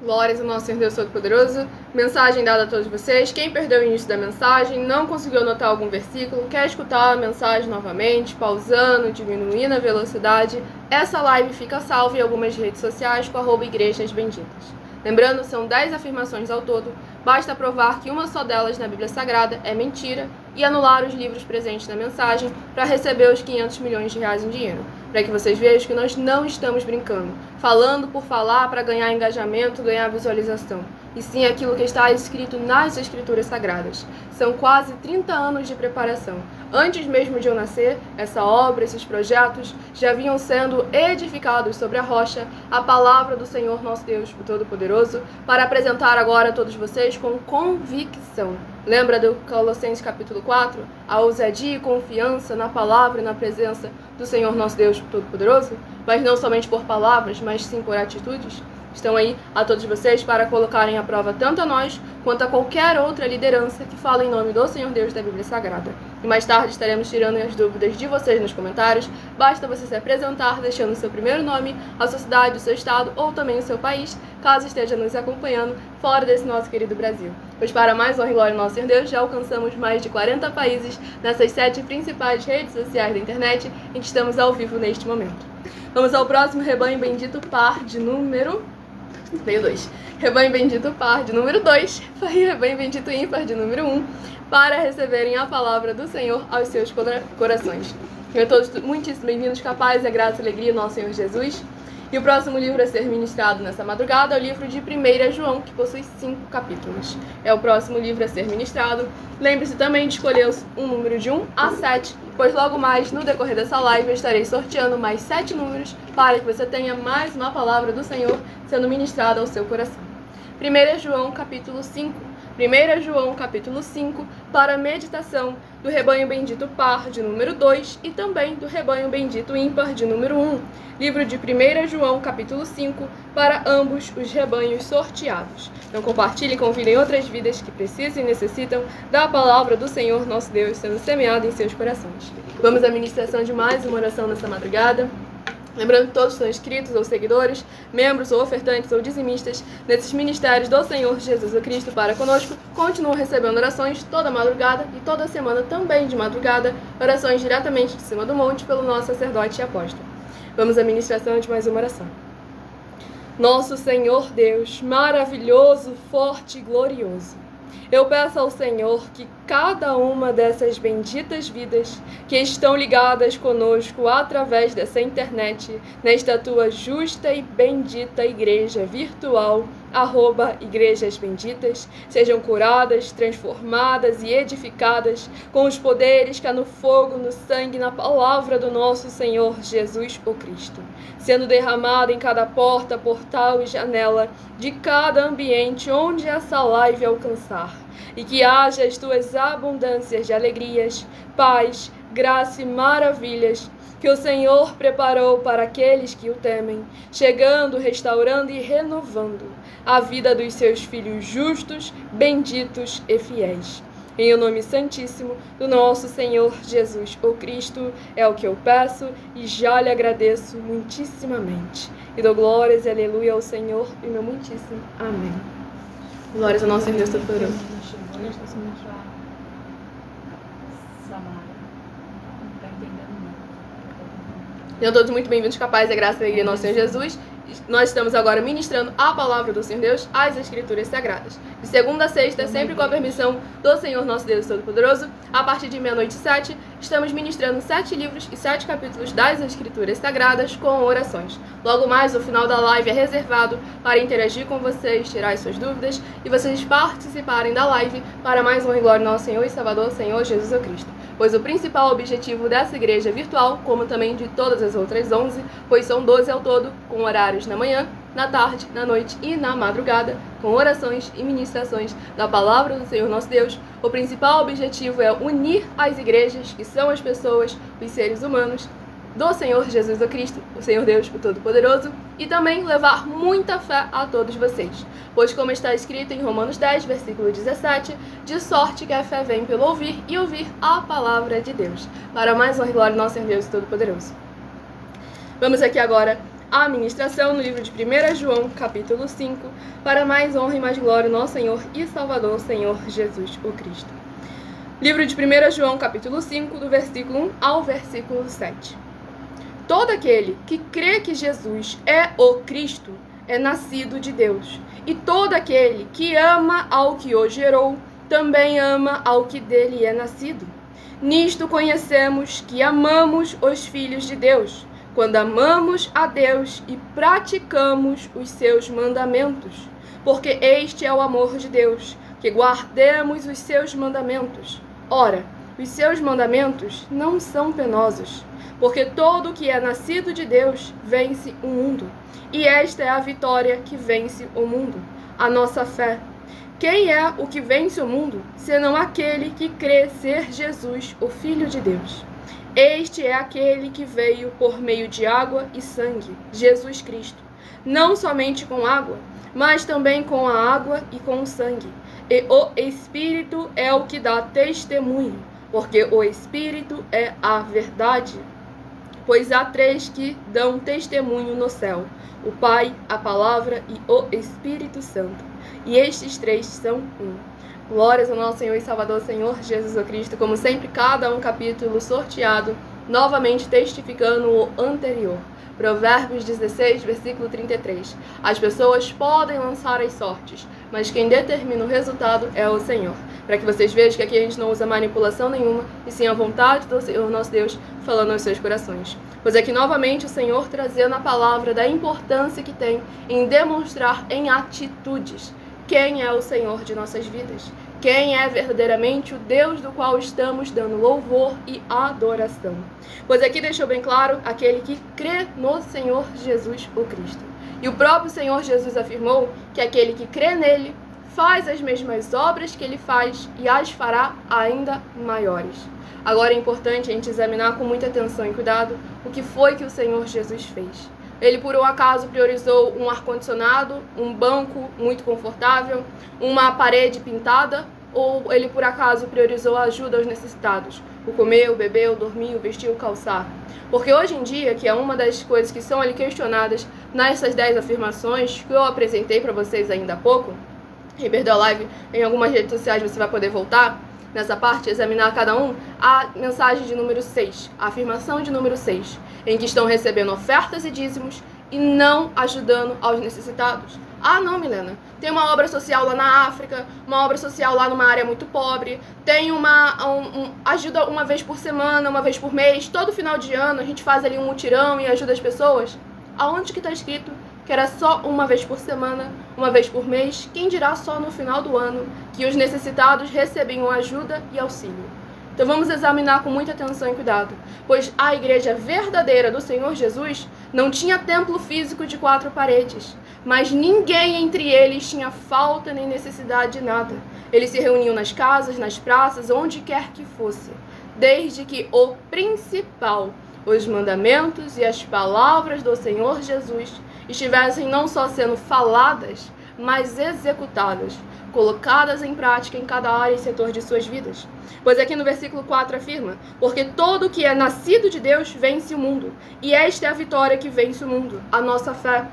Glórias ao nosso Senhor Deus Todo-Poderoso. Mensagem dada a todos vocês. Quem perdeu o início da mensagem, não conseguiu anotar algum versículo, quer escutar a mensagem novamente, pausando, diminuindo a velocidade, essa live fica salva em algumas redes sociais com @igrejas benditas. Lembrando, são 10 afirmações ao todo. Basta provar que uma só delas na Bíblia Sagrada é mentira e anular os livros presentes na mensagem para receber os 500 milhões de reais em dinheiro. Para que vocês vejam que nós não estamos brincando, falando por falar para ganhar engajamento, ganhar visualização. E sim aquilo que está escrito nas Escrituras Sagradas. São quase 30 anos de preparação. Antes mesmo de eu nascer, essa obra, esses projetos já vinham sendo edificados sobre a rocha, a palavra do Senhor nosso Deus, o Todo-Poderoso, para apresentar agora a todos vocês com convicção. Lembra do Colossenses capítulo 4? A ousadia e confiança na palavra e na presença do Senhor nosso Deus, o Todo-Poderoso? Mas não somente por palavras, mas sim por atitudes? Estão aí a todos vocês para colocarem à prova tanto a nós quanto a qualquer outra liderança que fala em nome do Senhor Deus da Bíblia Sagrada. E mais tarde estaremos tirando as dúvidas de vocês nos comentários. Basta você se apresentar deixando o seu primeiro nome, a sua cidade, o seu estado ou também o seu país, caso esteja nos acompanhando fora desse nosso querido Brasil. Pois para mais honra e glória ao nosso Senhor Deus, já alcançamos mais de 40 países nessas 7 principais redes sociais da internet em que estamos ao vivo neste momento. Vamos ao próximo rebanho bendito par de número... Veio 2. Rebanho bendito par de número 2. Rebanho bendito ímpar de número 1. Para receberem a palavra do Senhor aos seus corações. Sejam todos muitíssimo bem-vindos, capazes, a graça e alegria, nosso Senhor Jesus. E o próximo livro a ser ministrado nessa madrugada é o livro de 1 João, que possui 5 capítulos. É o próximo livro a ser ministrado. Lembre-se também de escolher um número de 1 a 7, pois logo mais, no decorrer dessa live, eu estarei sorteando mais 7 números para que você tenha mais uma palavra do Senhor sendo ministrada ao seu coração. 1 João, capítulo 5. 1 João, capítulo 5, para a meditação do rebanho bendito par de número 2 e também do rebanho bendito ímpar de número 1. Livro de 1 João, capítulo 5, para ambos os rebanhos sorteados. Então compartilhe e convidem outras vidas que precisam e necessitam da palavra do Senhor nosso Deus sendo semeada em seus corações. Vamos à ministração de mais uma oração nessa madrugada. Lembrando que todos são inscritos ou seguidores, membros ou ofertantes ou dizimistas nesses ministérios do Senhor Jesus Cristo para conosco, continuam recebendo orações toda madrugada e toda semana também de madrugada, orações diretamente de cima do monte pelo nosso sacerdote e apóstolo. Vamos à ministração de mais uma oração. Nosso Senhor Deus, maravilhoso, forte e glorioso, eu peço ao Senhor que cada uma dessas benditas vidas que estão ligadas conosco através dessa internet, nesta tua justa e bendita igreja virtual, @igrejas benditas, sejam curadas, transformadas e edificadas com os poderes que há no fogo, no sangue, na palavra do nosso Senhor Jesus o Cristo, sendo derramada em cada porta, portal e janela de cada ambiente onde essa live alcançar, e que haja as tuas abundâncias de alegrias, paz, graça e maravilhas que o Senhor preparou para aqueles que o temem, chegando, restaurando e renovando a vida dos seus filhos justos, benditos e fiéis. Em o nome santíssimo do nosso Senhor Jesus o Cristo, é o que eu peço e já lhe agradeço muitíssimamente. E dou glórias e aleluia ao Senhor e meu muitíssimo amém. Glórias ao nosso Senhor Deus Todo-Poderoso. Sejam todos muito bem-vindos, capazes, a graça e a alegria do nosso Senhor Jesus. Nós estamos agora ministrando a palavra do Senhor Deus, as Escrituras Sagradas. De segunda a sexta, sempre com a permissão do Senhor nosso Deus Todo-Poderoso, a partir de 00h07, estamos ministrando 7 livros e 7 capítulos das Escrituras Sagradas com orações. Logo mais, o final da live é reservado para interagir com vocês, tirar as suas dúvidas e vocês participarem da live para mais honra e glória ao nosso Senhor e Salvador, Senhor Jesus Cristo. Pois o principal objetivo dessa igreja virtual, como também de todas as outras 11, pois são 12 ao todo, com horários na manhã, na tarde, na noite e na madrugada, com orações e ministrações da palavra do Senhor nosso Deus. O principal objetivo é unir as igrejas, que são as pessoas, os seres humanos, do Senhor Jesus Cristo, o Senhor Deus, o Todo-Poderoso, e também levar muita fé a todos vocês. Pois como está escrito em Romanos 10, versículo 17, de sorte que a fé vem pelo ouvir e ouvir a palavra de Deus. Para mais honra e glória do nosso Senhor Deus Todo-Poderoso. Vamos aqui agora a ministração no livro de 1 João, capítulo 5, para mais honra e mais glória ao nosso Senhor e Salvador, Senhor Jesus, o Cristo. Livro de 1 João, capítulo 5, do versículo 1 ao versículo 7. Todo aquele que crê que Jesus é o Cristo é nascido de Deus, e todo aquele que ama ao que o gerou também ama ao que dele é nascido. Nisto conhecemos que amamos os filhos de Deus, quando amamos a Deus e praticamos os seus mandamentos. Porque este é o amor de Deus, que guardemos os seus mandamentos. Ora, os seus mandamentos não são penosos, porque todo o que é nascido de Deus vence o mundo. E esta é a vitória que vence o mundo, a nossa fé. Quem é o que vence o mundo, senão aquele que crê ser Jesus, o Filho de Deus? Este é aquele que veio por meio de água e sangue, Jesus Cristo. Não somente com água, mas também com a água e com o sangue. E o Espírito é o que dá testemunho, porque o Espírito é a verdade. Pois há três que dão testemunho no céu: o Pai, a Palavra e o Espírito Santo. E estes três são um. Glórias ao nosso Senhor e Salvador, Senhor Jesus o Cristo. Como sempre, cada um capítulo sorteado, novamente testificando o anterior. Provérbios 16, versículo 33. As pessoas podem lançar as sortes, mas quem determina o resultado é o Senhor. Para que vocês vejam que aqui a gente não usa manipulação nenhuma, e sim a vontade do Senhor nosso Deus falando aos seus corações. Pois aqui novamente o Senhor trazendo a palavra da importância que tem em demonstrar em atitudes quem é o Senhor de nossas vidas. Quem é verdadeiramente o Deus do qual estamos dando louvor e adoração. Pois aqui deixou bem claro aquele que crê no Senhor Jesus o Cristo. E o próprio Senhor Jesus afirmou que aquele que crê nele faz as mesmas obras que ele faz e as fará ainda maiores. Agora é importante a gente examinar com muita atenção e cuidado o que foi que o Senhor Jesus fez. Ele, por um acaso, priorizou um ar-condicionado, um banco muito confortável, uma parede pintada, ou ele, por acaso, priorizou a ajuda aos necessitados, o comer, o beber, o dormir, o vestir, o calçar? Porque hoje em dia, que é uma das coisas que são ali questionadas nessas 10 afirmações que eu apresentei para vocês ainda há pouco, em Perdeu a Live, em algumas redes sociais você vai poder voltar nessa parte, examinar cada um, a mensagem de número 6, a afirmação de número 6, em que estão recebendo ofertas e dízimos e não ajudando aos necessitados. Ah, não, Milena, tem uma obra social lá na África, uma obra social lá numa área muito pobre, tem ajuda uma vez por semana, uma vez por mês, todo final de ano a gente faz ali um mutirão e ajuda as pessoas. Aonde que está escrito que era só uma vez por semana, uma vez por mês, quem dirá só no final do ano, que os necessitados recebiam ajuda e auxílio? Então vamos examinar com muita atenção e cuidado, pois a igreja verdadeira do Senhor Jesus não tinha templo físico de 4 paredes, mas ninguém entre eles tinha falta nem necessidade de nada. Eles se reuniam nas casas, nas praças, onde quer que fosse, desde que o principal, os mandamentos e as palavras do Senhor Jesus estivessem não só sendo faladas, mas executadas, colocadas em prática em cada área e setor de suas vidas. Pois aqui no versículo 4 afirma: porque todo o que é nascido de Deus vence o mundo, e esta é a vitória que vence o mundo, a nossa fé.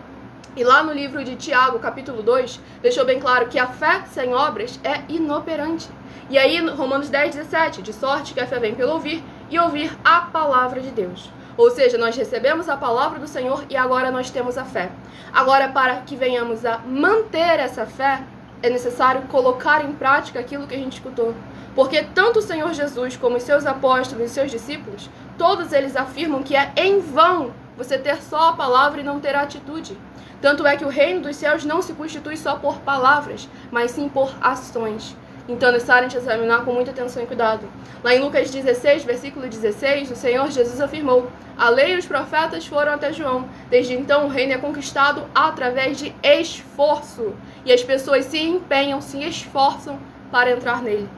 E lá no livro de Tiago, capítulo 2, deixou bem claro que a fé sem obras é inoperante. E aí, Romanos 10, 17, de sorte que a fé vem pelo ouvir, e ouvir a palavra de Deus. Ou seja, nós recebemos a palavra do Senhor e agora nós temos a fé. Agora, para que venhamos a manter essa fé, é necessário colocar em prática aquilo que a gente escutou. Porque tanto o Senhor Jesus como os seus apóstolos e seus discípulos, todos eles afirmam que é em vão você ter só a palavra e não ter a atitude. Tanto é que o reino dos céus não se constitui só por palavras, mas sim por ações. Então é necessário a gente examinar com muita atenção e cuidado. Lá em Lucas 16, versículo 16, o Senhor Jesus afirmou: a lei e os profetas foram até João. Desde então o reino é conquistado através de esforço. E as pessoas se empenham, se esforçam para entrar nele.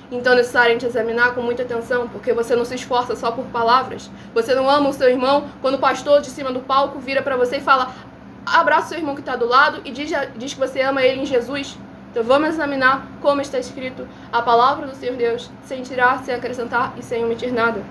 Então é necessário a gente examinar com muita atenção, porque você não se esforça só por palavras. Você não ama o seu irmão quando o pastor de cima do palco vira para você e fala: abraça o seu irmão que está do lado e diz que você ama ele em Jesus. Então vamos examinar como está escrito a palavra do Senhor Deus, sem tirar, sem acrescentar e sem omitir nada.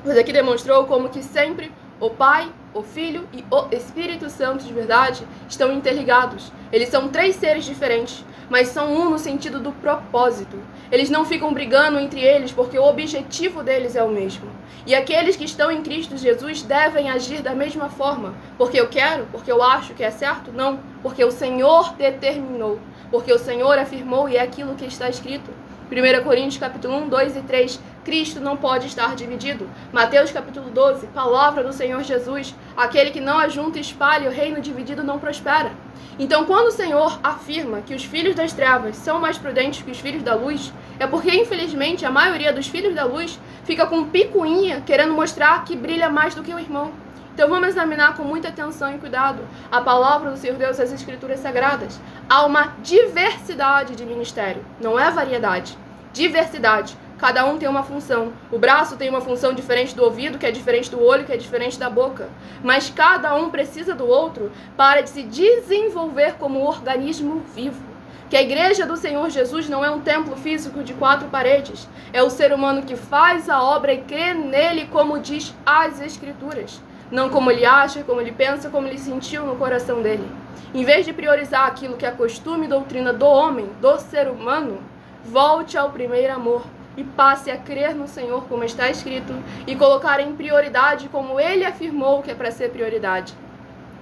Pois aqui demonstrou como que sempre o Pai, o Filho e o Espírito Santo de verdade estão interligados. Eles são 3 seres diferentes, mas são um no sentido do propósito. Eles não ficam brigando entre eles porque o objetivo deles é o mesmo. E aqueles que estão em Cristo Jesus devem agir da mesma forma. Porque eu quero? Porque eu acho que é certo? Não. Porque o Senhor determinou. Porque o Senhor afirmou e é aquilo que está escrito. 1 Coríntios capítulo 1, 2 e 3, Cristo não pode estar dividido. Mateus capítulo 12, palavra do Senhor Jesus, aquele que não ajunta e espalha, o reino dividido não prospera. Então, quando o Senhor afirma que os filhos das trevas são mais prudentes que os filhos da luz, é porque, infelizmente, a maioria dos filhos da luz fica com picuinha querendo mostrar que brilha mais do que o irmão. Então vamos examinar com muita atenção e cuidado a palavra do Senhor Deus, as Escrituras Sagradas. Há uma diversidade de ministério, não é variedade. Diversidade. Cada um tem uma função. O braço tem uma função diferente do ouvido, que é diferente do olho, que é diferente da boca. Mas cada um precisa do outro para de se desenvolver como organismo vivo. Que a igreja do Senhor Jesus não é um templo físico de 4 paredes. É o ser humano que faz a obra e crê nele, como diz as Escrituras. Não como ele acha, como ele pensa, como ele sentiu no coração dele. Em vez de priorizar aquilo que é costume e doutrina do homem, do ser humano, volte ao primeiro amor e passe a crer no Senhor como está escrito e colocar em prioridade como ele afirmou que é para ser prioridade.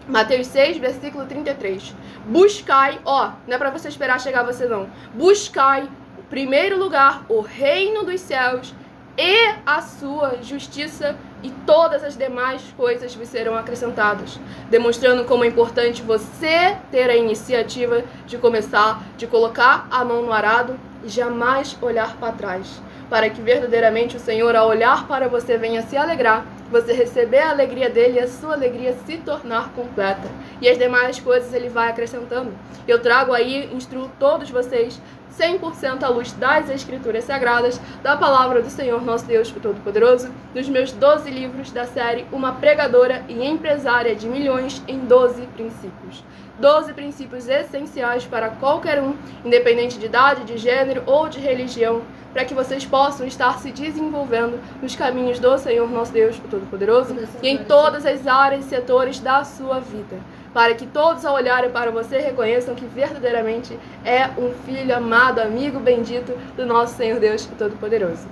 Mateus 6, versículo 33. Buscai, não é para você esperar chegar a você não. Buscai em primeiro lugar o reino dos céus e a sua justiça, e todas as demais coisas vos serão acrescentadas, demonstrando como é importante você ter a iniciativa de começar, de colocar a mão no arado e jamais olhar para trás, para que verdadeiramente o Senhor, ao olhar para você, venha se alegrar, você receber a alegria dele e a sua alegria se tornar completa. E as demais coisas ele vai acrescentando. Eu trago aí, instruo todos vocês, 100% à luz das Escrituras Sagradas, da palavra do Senhor nosso Deus, o Todo-Poderoso, dos meus 12 livros da série Uma Pregadora e Empresária de Milhões em 12 Princípios. 12 princípios essenciais para qualquer um, independente de idade, de gênero ou de religião, para que vocês possam estar se desenvolvendo nos caminhos do Senhor nosso Deus, o Todo-Poderoso, e em todas as áreas e setores da sua vida, para que todos, ao olharem para você, reconheçam que verdadeiramente é um filho amado, amigo bendito do nosso Senhor Deus, o Todo-Poderoso.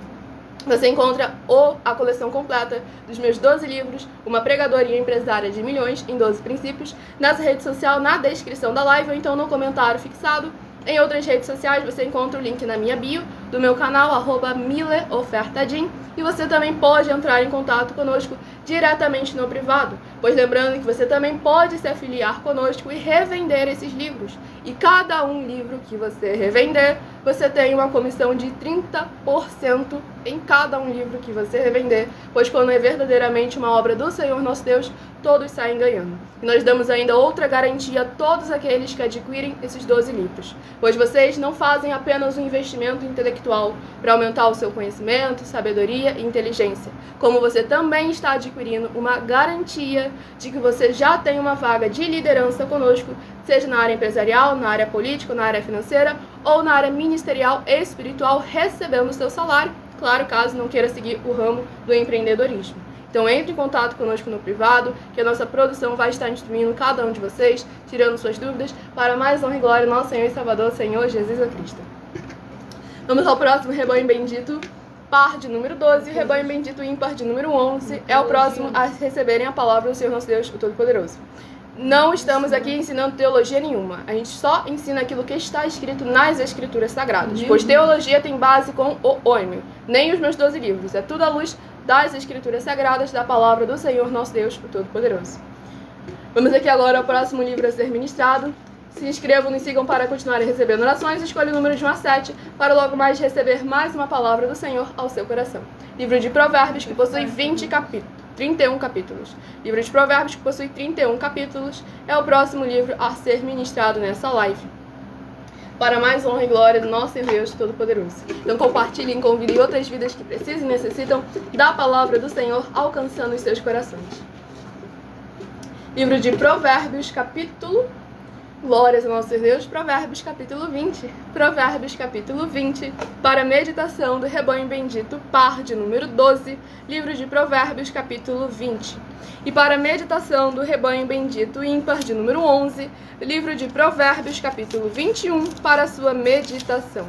Você encontra a coleção completa dos meus 12 livros, Uma Pregadora e Empresária de Milhões em 12 Princípios, nessa rede social, na descrição da live ou então no comentário fixado. Em outras redes sociais você encontra o link na minha bio do meu canal, @mileofertadim, e você também pode entrar em contato conosco diretamente no privado, pois lembrando que você também pode se afiliar conosco e revender esses livros. E cada um livro que você revender, você tem uma comissão de 30% em cada um livro que você revender, pois quando é verdadeiramente uma obra do Senhor nosso Deus, todos saem ganhando. E nós damos ainda outra garantia a todos aqueles que adquirem esses 12 livros, pois vocês não fazem apenas um investimento intelectual para aumentar o seu conhecimento, sabedoria e inteligência, como você também está adquirindo uma garantia de que você já tem uma vaga de liderança conosco, seja na área empresarial, na área política, na área financeira ou na área ministerial e espiritual, recebendo o seu salário, claro, caso não queira seguir o ramo do empreendedorismo. Então entre em contato conosco no privado, que a nossa produção vai estar instruindo cada um de vocês, tirando suas dúvidas, para mais honra e glória do nosso Senhor e Salvador, Senhor Jesus Cristo. Vamos ao próximo rebanho bendito, par de número 12, e o rebanho bendito ímpar de número 11 é o próximo a receberem a palavra do Senhor nosso Deus, o Todo-Poderoso. Não estamos aqui ensinando teologia nenhuma, a gente só ensina aquilo que está escrito nas Escrituras Sagradas, pois teologia tem base com o OIM, nem os meus 12 livros, é tudo à luz das Escrituras Sagradas, da palavra do Senhor nosso Deus, o Todo-Poderoso. Vamos aqui agora ao próximo livro a ser ministrado. Se inscrevam e sigam para continuarem recebendo orações. Escolha o número de 1 a 7 para logo mais receber mais uma palavra do Senhor ao seu coração. Livro de Provérbios, que possui 31 capítulos. Livro de Provérbios, que possui 31 capítulos, é o próximo livro a ser ministrado nessa live, para mais honra e glória do nosso Deus Todo-Poderoso. Então compartilhem, convidem outras vidas que precisam e necessitam da palavra do Senhor alcançando os seus corações. Livro de Provérbios, capítulo Glórias ao nosso Deus. Provérbios capítulo 20. Provérbios capítulo 20. Para a meditação do rebanho bendito, par de número 12. Livro de Provérbios capítulo 20. E para a meditação do rebanho bendito, ímpar de número 11. Livro de Provérbios capítulo 21. Para a sua meditação.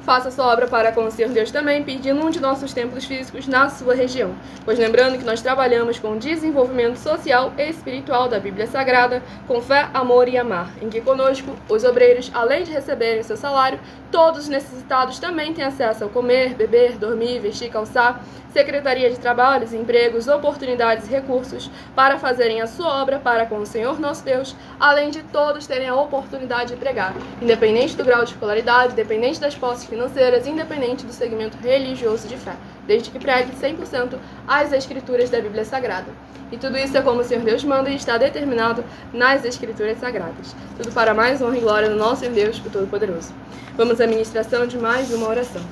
Faça sua obra para com o Senhor Deus também, pedindo um de nossos templos físicos na sua região. Pois lembrando que nós trabalhamos com o desenvolvimento social e espiritual da Bíblia Sagrada, com fé, amor e amar, em que conosco, os obreiros, além de receberem seu salário, todos os necessitados também têm acesso ao comer, beber, dormir, vestir, calçar, secretaria de trabalhos, empregos, oportunidades e recursos para fazerem a sua obra para com o Senhor nosso Deus, além de todos terem a oportunidade de pregar, independente do grau de escolaridade, independente das posses financeiras, independente do segmento religioso de fé, desde que pregue 100% as escrituras da Bíblia Sagrada. E tudo isso é como o Senhor Deus manda e está determinado nas escrituras sagradas. Tudo para mais honra e glória do nosso Senhor Deus, o Todo-Poderoso. Vamos à ministração de mais uma oração.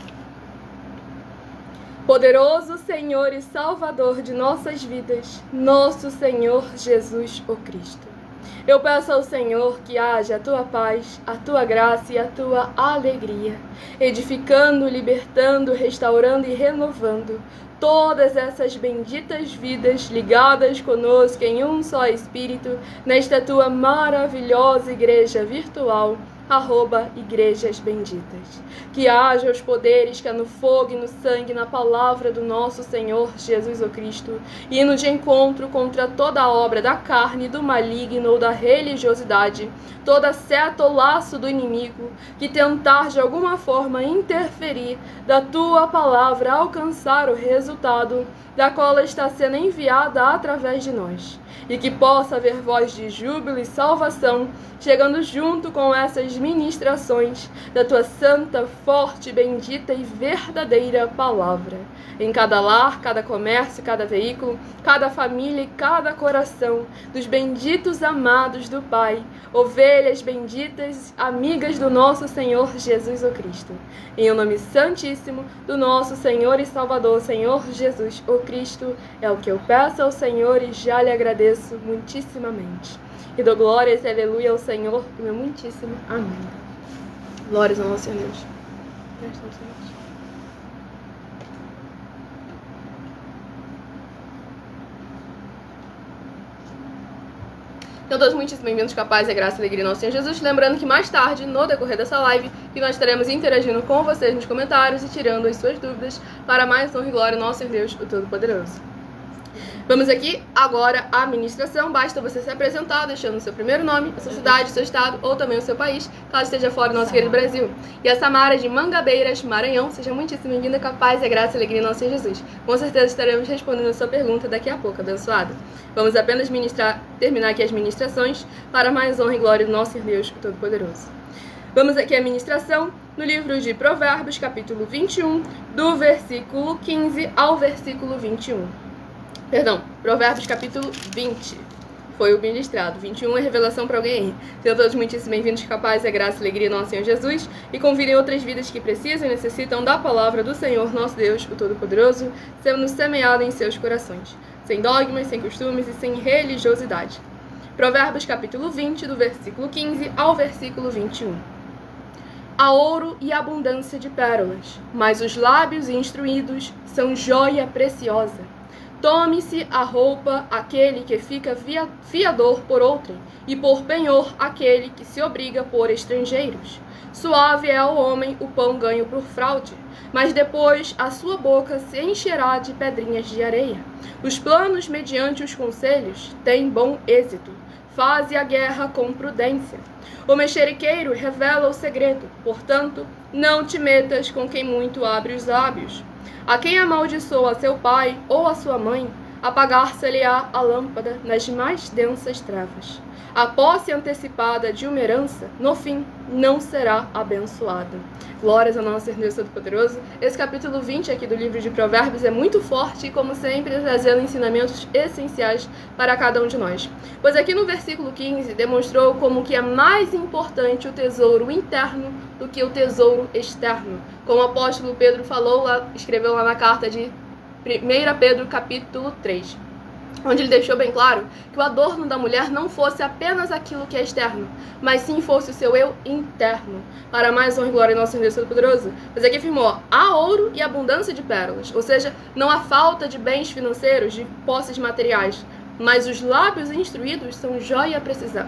Poderoso Senhor e Salvador de nossas vidas, nosso Senhor Jesus, o Cristo. Eu peço ao Senhor que haja a tua paz, a tua graça e a tua alegria, edificando, libertando, restaurando e renovando todas essas benditas vidas ligadas conosco em um só Espírito, nesta tua maravilhosa igreja virtual, @igrejas benditas. Que haja os poderes que há no fogo e no sangue, na palavra do nosso Senhor Jesus o Cristo, indo de encontro contra toda obra da carne, do maligno ou da religiosidade, toda seta ou laço do inimigo, que tentar de alguma forma interferir da tua palavra, alcançar o resultado da qual ela está sendo enviada através de nós. E que possa haver voz de júbilo e salvação, chegando junto com essas ministrações da tua santa, forte, bendita e verdadeira palavra. Em cada lar, cada comércio, cada veículo, cada família e cada coração dos benditos amados do Pai, ovelhas benditas, amigas do nosso Senhor Jesus o Cristo. Em o nome santíssimo do nosso Senhor e Salvador, Senhor Jesus o Cristo, é o que eu peço ao Senhor e já lhe agradeço muitíssimamente. E dou glórias e aleluia ao Senhor, meu muitíssimo amém. Glórias ao nosso Senhor Deus. Então, todos muitíssimo bem-vindos, capaz e a graça e a alegria do nosso Senhor Jesus. Lembrando que mais tarde, no decorrer dessa live, que nós estaremos interagindo com vocês nos comentários e tirando as suas dúvidas para mais honra e glória ao nosso Senhor Deus, o Todo-Poderoso. Vamos aqui agora à ministração. Basta você se apresentar, deixando o seu primeiro nome, a sua cidade, o seu estado ou também o seu país, caso esteja fora do nosso querido Brasil. E a Samara de Mangabeiras, Maranhão, seja muitíssimo bem-vinda, capaz e a graça e a alegria do nosso Senhor Jesus. Com certeza estaremos respondendo a sua pergunta daqui a pouco, abençoada. Vamos apenas terminar aqui as ministrações para mais honra e glória do nosso Senhor Deus, o Todo-Poderoso. Vamos aqui à ministração no livro de Provérbios, capítulo 21, do versículo 15 ao versículo 21. Perdão, Provérbios capítulo 20 foi o ministrado. 21 é revelação para alguém aí. Sejam todos muitíssimo bem-vindos, capazes, a graça e a alegria do nosso Senhor Jesus, e convidem outras vidas que precisam e necessitam da palavra do Senhor, nosso Deus, o Todo-Poderoso, sendo semeada em seus corações, sem dogmas, sem costumes e sem religiosidade. Provérbios capítulo 20, do versículo 15 ao versículo 21. Há ouro e abundância de pérolas, mas os lábios instruídos são joia preciosa. Tome-se a roupa aquele que fica fiador por outrem, e por penhor aquele que se obriga por estrangeiros. Suave é ao homem o pão ganho por fraude, mas depois a sua boca se encherá de pedrinhas de areia. Os planos mediante os conselhos têm bom êxito. Faze a guerra com prudência. O mexeriqueiro revela o segredo, portanto, não te metas com quem muito abre os lábios. A quem amaldiçoa seu pai ou a sua mãe, apagar-se-lhe-á a lâmpada nas mais densas trevas. A posse antecipada de uma herança, no fim, não será abençoada. Glórias ao nosso Senhor Deus Todo-Poderoso. Esse capítulo 20 aqui do livro de Provérbios é muito forte e, como sempre, trazendo ensinamentos essenciais para cada um de nós. Pois aqui no versículo 15 demonstrou como que é mais importante o tesouro interno do que o tesouro externo. Como o apóstolo Pedro falou, escreveu lá na carta de 1 Pedro capítulo 3. onde ele deixou bem claro que o adorno da mulher não fosse apenas aquilo que é externo, mas sim fosse o seu eu interno, para mais honra e glória em nosso Deus Todo-Poderoso. Mas aqui afirmou, há ouro e abundância de pérolas, ou seja, não há falta de bens financeiros, de posses materiais, mas os lábios instruídos são joia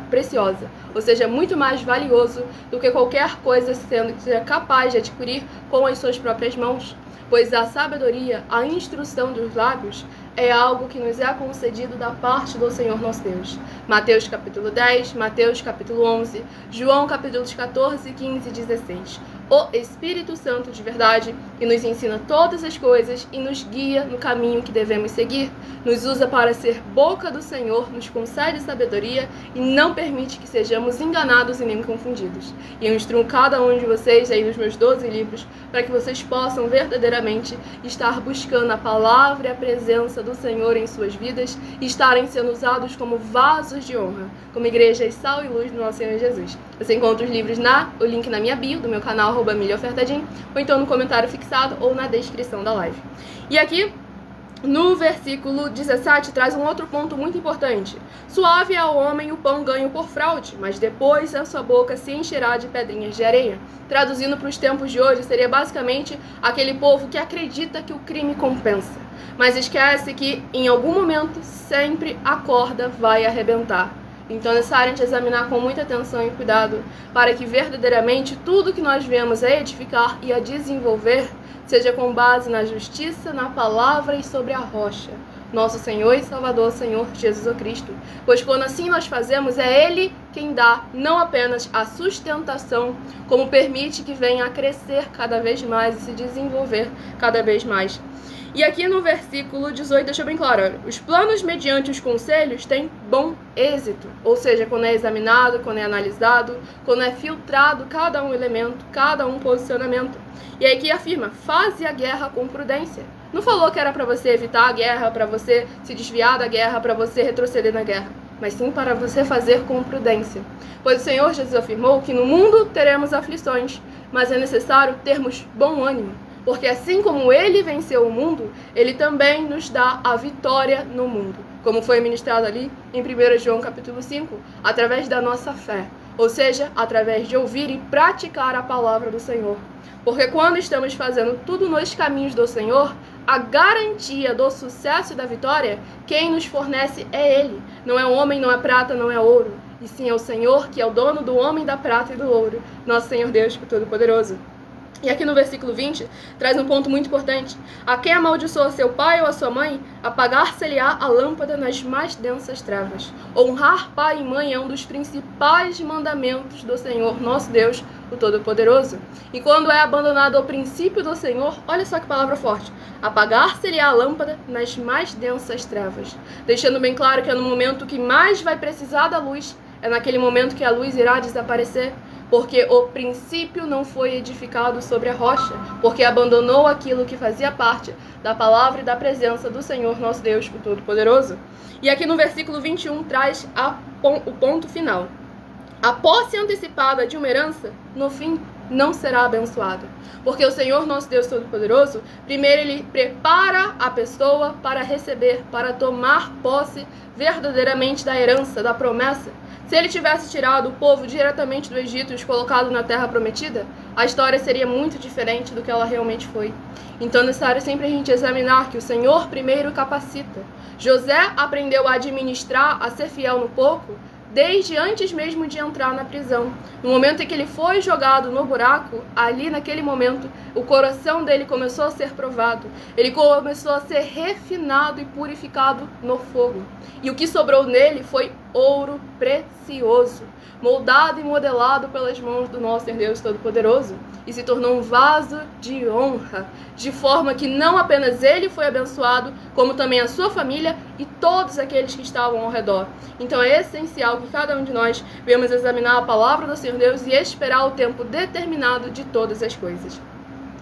preciosa, ou seja, muito mais valioso do que qualquer coisa sendo que seja capaz de adquirir com as suas próprias mãos. Pois a sabedoria, a instrução dos lábios, é algo que nos é concedido da parte do Senhor nosso Deus. Mateus capítulo 10, Mateus capítulo 11, João capítulos 14, 15 e 16. O Espírito Santo de verdade, que nos ensina todas as coisas e nos guia no caminho que devemos seguir, nos usa para ser boca do Senhor, nos concede sabedoria e não permite que sejamos enganados e nem confundidos. E eu instruo cada um de vocês aí nos meus 12 livros, para que vocês possam verdadeiramente estar buscando a palavra e a presença do Senhor em suas vidas e estarem sendo usados como vasos de honra, como igreja e sal e luz do nosso Senhor Jesus. Você encontra os livros o link na minha bio, do meu canal, @milhaofertadim, ou então no comentário fixado ou na descrição da live. E aqui, no versículo 17, traz um outro ponto muito importante. Suave é ao homem o pão ganho por fraude, mas depois a sua boca se encherá de pedrinhas de areia. Traduzindo para os tempos de hoje, seria basicamente aquele povo que acredita que o crime compensa, mas esquece que, em algum momento, sempre a corda vai arrebentar. Então é necessário a gente examinar com muita atenção e cuidado para que verdadeiramente tudo que nós viemos a edificar e a desenvolver seja com base na justiça, na palavra e sobre a rocha, nosso Senhor e Salvador, Senhor Jesus Cristo. Pois quando assim nós fazemos, é Ele quem dá não apenas a sustentação, como permite que venha a crescer cada vez mais e se desenvolver cada vez mais. E aqui no versículo 18 deixa bem claro, olha, os planos mediante os conselhos têm bom êxito, ou seja, quando é examinado, quando é analisado, quando é filtrado cada um elemento, cada um posicionamento. E aí que afirma, faze a guerra com prudência. Não falou que era para você evitar a guerra, para você se desviar da guerra, para você retroceder na guerra, mas sim para você fazer com prudência. Pois o Senhor Jesus afirmou que no mundo teremos aflições, mas é necessário termos bom ânimo. Porque assim como Ele venceu o mundo, Ele também nos dá a vitória no mundo. Como foi ministrado ali em 1 João capítulo 5, através da nossa fé. Ou seja, através de ouvir e praticar a palavra do Senhor. Porque quando estamos fazendo tudo nos caminhos do Senhor, a garantia do sucesso e da vitória, quem nos fornece é Ele. Não é homem, não é prata, não é ouro. E sim é o Senhor que é o dono do homem, da prata e do ouro. Nosso Senhor Deus Todo-Poderoso. E aqui no versículo 20, traz um ponto muito importante. A quem amaldiçoa seu pai ou a sua mãe, apagar-se-lhe-á a lâmpada nas mais densas trevas. Honrar pai e mãe é um dos principais mandamentos do Senhor, nosso Deus, o Todo-Poderoso. E quando é abandonado o princípio do Senhor, olha só que palavra forte. Apagar-se-lhe-á a lâmpada nas mais densas trevas. Deixando bem claro que é no momento que mais vai precisar da luz, é naquele momento que a luz irá desaparecer. Porque o princípio não foi edificado sobre a rocha, porque abandonou aquilo que fazia parte da palavra e da presença do Senhor, nosso Deus, o Todo-Poderoso. E aqui no versículo 21 traz o ponto final. A posse antecipada de uma herança, no fim, não será abençoada. Porque o Senhor, nosso Deus Todo-Poderoso, primeiro Ele prepara a pessoa para receber, para tomar posse verdadeiramente da herança, da promessa. Se Ele tivesse tirado o povo diretamente do Egito e os colocado na terra prometida, a história seria muito diferente do que ela realmente foi. Então é necessário sempre a gente examinar que o Senhor primeiro capacita. José aprendeu a administrar, a ser fiel no pouco, desde antes mesmo de entrar na prisão. No momento em que ele foi jogado no buraco, ali naquele momento, o coração dele começou a ser provado. Ele começou a ser refinado e purificado no fogo. E o que sobrou nele foi ouro precioso, moldado e modelado pelas mãos do nosso Deus Todo-Poderoso, e se tornou um vaso de honra, de forma que não apenas ele foi abençoado, como também a sua família e todos aqueles que estavam ao redor. Então é essencial que cada um de nós venhamos examinar a palavra do Senhor Deus e esperar o tempo determinado de todas as coisas.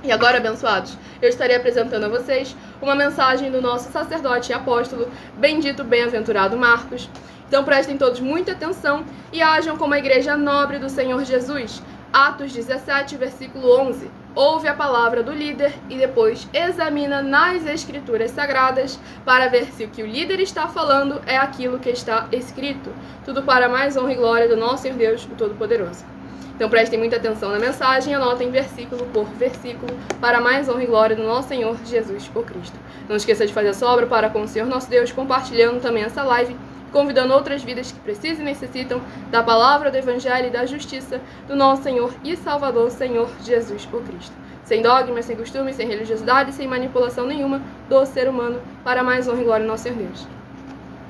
E agora, abençoados, eu estarei apresentando a vocês uma mensagem do nosso sacerdote e apóstolo, bendito bem-aventurado Marcos. Então prestem todos muita atenção e ajam como a igreja nobre do Senhor Jesus. Atos 17, versículo 11. ouve a palavra do líder e depois examina nas escrituras sagradas para ver se o que o líder está falando é aquilo que está escrito. Tudo para mais honra e glória do nosso Senhor Deus, o Todo-Poderoso. Então prestem muita atenção na mensagem, anotem versículo por versículo, para mais honra e glória do nosso Senhor Jesus, o Cristo. Não esqueça de fazer a sua obra para com o Senhor nosso Deus, compartilhando também essa live, convidando outras vidas que precisam e necessitam da palavra, do Evangelho e da justiça do nosso Senhor e Salvador, Senhor Jesus, o Cristo. Sem dogmas, sem costumes, sem religiosidade, sem manipulação nenhuma do ser humano, para mais honra e glória do nosso Senhor Deus.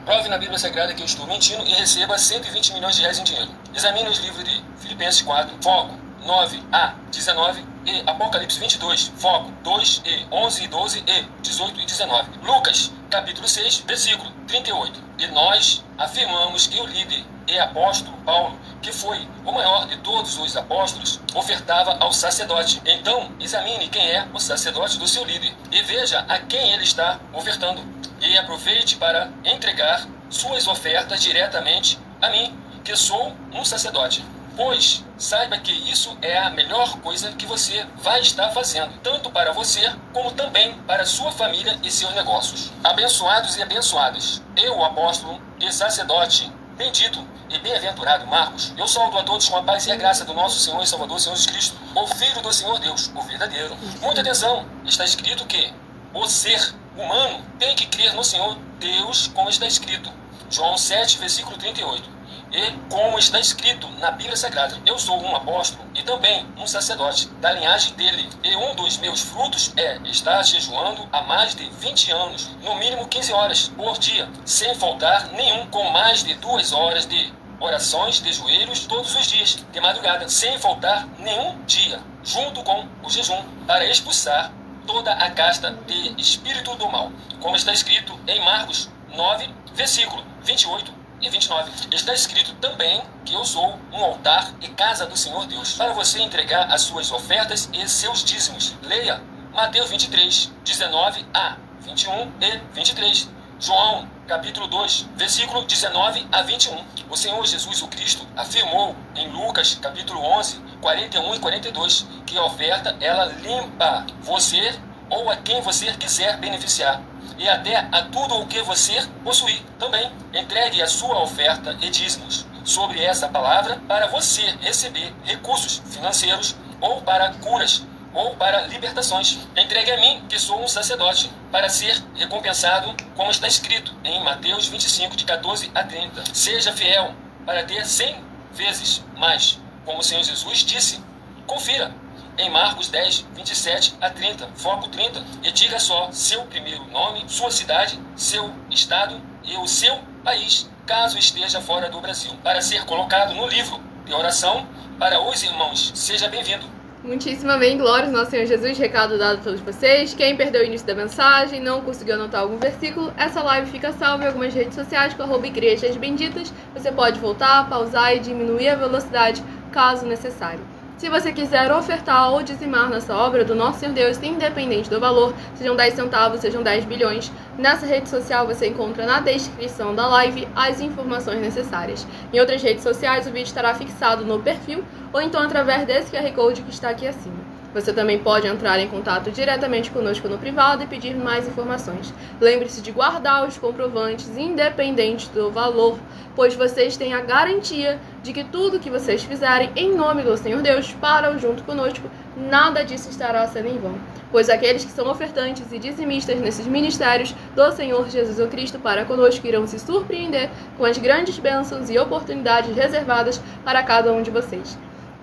Prove na Bíblia Sagrada que eu estou mentindo e receba 120 milhões de reais em dinheiro. Examine os livros de Filipenses 4, foco 9a 19 e Apocalipse 22, foco 2e 11 e 12 e 18 e 19. Lucas, capítulo 6, versículo 38. E nós afirmamos que o líder e apóstolo Paulo, que foi o maior de todos os apóstolos, ofertava ao sacerdote. Então, examine quem é o sacerdote do seu líder e veja a quem ele está ofertando. E aproveite para entregar suas ofertas diretamente a mim, que sou um sacerdote. Pois saiba que isso é a melhor coisa que você vai estar fazendo, tanto para você, como também para sua família e seus negócios. Abençoados e abençoadas, eu, o apóstolo e sacerdote, bendito e bem-aventurado Marcos, eu saúdo a todos com a paz e a graça do nosso Senhor e Salvador, Senhor Jesus Cristo, o Filho do Senhor Deus, o verdadeiro. Muita atenção, está escrito que o ser humano tem que crer no Senhor Deus, como está escrito. João 7, versículo 38. E como está escrito na Bíblia Sagrada, eu sou um apóstolo e também um sacerdote da linhagem dele. E um dos meus frutos é estar jejuando há mais de 20 anos, no mínimo 15 horas por dia, sem faltar nenhum, com mais de 2 horas de orações de joelhos todos os dias, de madrugada, sem faltar nenhum dia, junto com o jejum, para expulsar toda a casta de espírito do mal, como está escrito em Marcos 9, versículo 28 e 29. Está escrito também que eu sou um altar e casa do Senhor Deus, para você entregar as suas ofertas e seus dízimos. Leia Mateus 23, 19 a 21 e 23. João, capítulo 2, versículo 19 a 21. O Senhor Jesus, o Cristo, afirmou em Lucas, capítulo 11, 41 e 42, que a oferta, ela limpa você ou a quem você quiser beneficiar, e até a tudo o que você possuir também. Entregue a sua oferta e dízimos sobre essa palavra para você receber recursos financeiros, ou para curas, ou para libertações. Entregue a mim, que sou um sacerdote, para ser recompensado, como está escrito em Mateus 25, de 14 a 30. Seja fiel para ter 100 vezes mais, como o Senhor Jesus disse. Confira em Marcos 10, 27 a 30, foco 30, e diga só seu primeiro nome, sua cidade, seu estado e o seu país, caso esteja fora do Brasil, para ser colocado no livro de oração para os irmãos. Seja bem-vindo. Muitíssimo bem, glórias ao nosso Senhor Jesus, recado dado a todos vocês. Quem perdeu o início da mensagem, não conseguiu anotar algum versículo, essa live fica salva em algumas redes sociais com @igrejas benditas. Você pode voltar, pausar e diminuir a velocidade caso necessário. Se você quiser ofertar ou dizimar nessa obra do nosso Senhor Deus, independente do valor, sejam 10 centavos, sejam 10 bilhões, nessa rede social você encontra na descrição da live as informações necessárias. Em outras redes sociais o vídeo estará fixado no perfil ou então através desse QR Code que está aqui acima. Você também pode entrar em contato diretamente conosco no privado e pedir mais informações. Lembre-se de guardar os comprovantes independente do valor, pois vocês têm a garantia de que tudo que vocês fizerem em nome do Senhor Deus para o junto conosco, nada disso estará sendo em vão. Pois aqueles que são ofertantes e dizimistas nesses ministérios do Senhor Jesus o Cristo para conosco irão se surpreender com as grandes bênçãos e oportunidades reservadas para cada um de vocês.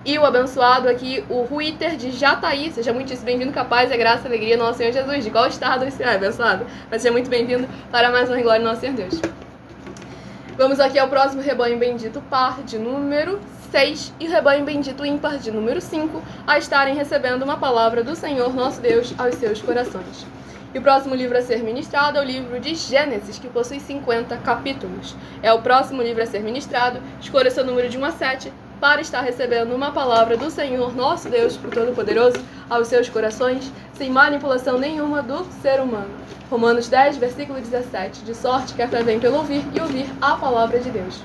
E o abençoado aqui, o Ruiter de Jataí, seja muitíssimo bem-vindo, com a paz, a graça, a alegria do nosso Senhor Jesus. De qual estado esse é, abençoado? Mas seja muito bem-vindo para mais uma glória do nosso Senhor Deus. Vamos aqui ao próximo rebanho bendito par de número 6 e rebanho bendito ímpar de número 5 a estarem recebendo uma palavra do Senhor nosso Deus aos seus corações. E o próximo livro a ser ministrado é o livro de Gênesis, que possui 50 capítulos. É o próximo livro a ser ministrado. Escolha seu número de 1 a 7 para estar recebendo uma palavra do Senhor nosso Deus, o Todo-Poderoso, aos seus corações, sem manipulação nenhuma do ser humano. Romanos 10, versículo 17. De sorte que a fé vem pelo ouvir e ouvir a palavra de Deus.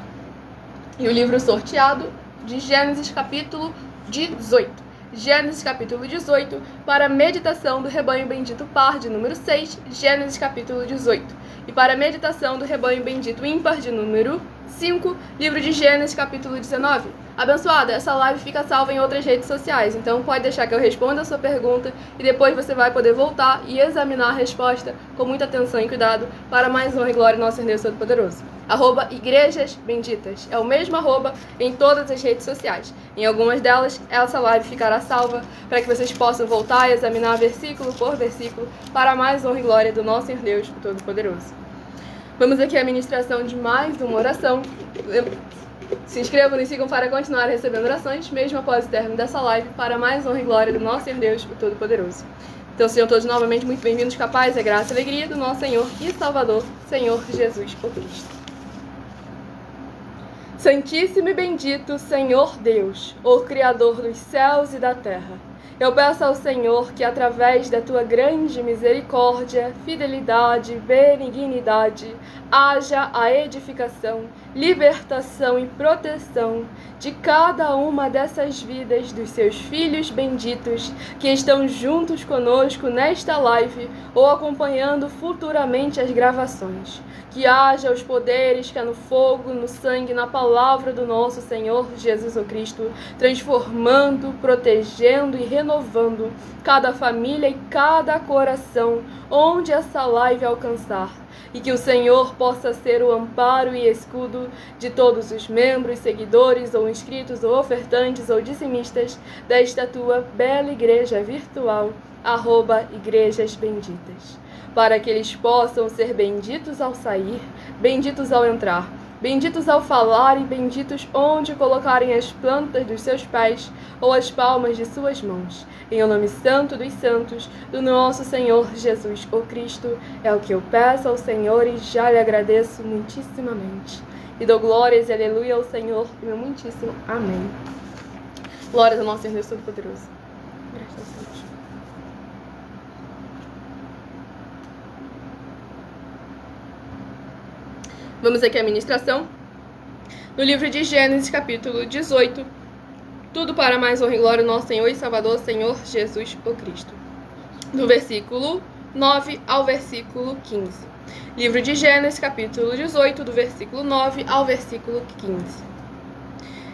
E o livro sorteado de Gênesis, capítulo 18. Gênesis capítulo 18, para a meditação do rebanho bendito par de número 6, Gênesis capítulo 18. E para a meditação do rebanho bendito ímpar de número 5, livro de Gênesis capítulo 19. Abençoada, essa live fica salva em outras redes sociais, então pode deixar que eu responda a sua pergunta e depois você vai poder voltar e examinar a resposta com muita atenção e cuidado para mais honra e glória do nosso Deus Todo-Poderoso. @Igrejas Benditas. É o mesmo arroba em todas as redes sociais. Em algumas delas, essa live ficará salva para que vocês possam voltar e examinar versículo por versículo para mais honra e glória do nosso Deus Todo-Poderoso. Vamos aqui à ministração de mais uma oração. Se inscrevam e sigam para continuar recebendo orações, mesmo após o término dessa live, para mais honra e glória do nosso Deus Todo-Poderoso. Então sejam todos novamente muito bem-vindos, capazes, a graça e alegria do nosso Senhor e Salvador, Senhor Jesus o Cristo. Santíssimo e bendito Senhor Deus, o Criador dos céus e da terra, eu peço ao Senhor que, através da tua grande misericórdia, fidelidade, benignidade, haja a edificação, libertação e proteção de cada uma dessas vidas dos seus filhos benditos que estão juntos conosco nesta live ou acompanhando futuramente as gravações. Que haja os poderes que há no fogo, no sangue, na palavra do nosso Senhor Jesus o Cristo, transformando, protegendo e renovando cada família e cada coração onde essa live alcançar. E que o Senhor possa ser o amparo e escudo de todos os membros, seguidores ou inscritos ou ofertantes ou dizimistas desta tua bela igreja virtual, @Igrejas Benditas. Para que eles possam ser benditos ao sair, benditos ao entrar, benditos ao falar e benditos onde colocarem as plantas dos seus pés ou as palmas de suas mãos. Em o nome santo dos santos, do nosso Senhor Jesus o Cristo, é o que eu peço ao Senhor e já lhe agradeço muitíssimamente. E dou glórias e aleluia ao Senhor, meu muitíssimo amém. Glórias ao nosso Senhor Deus Todo-Poderoso. Graças a Deus. Vamos aqui à ministração no livro de Gênesis, capítulo 18. Tudo para mais honra e glória do nosso Senhor e Salvador, Senhor Jesus o Cristo. Do versículo 9 ao versículo 15. Livro de Gênesis, capítulo 18, do versículo 9 ao versículo 15.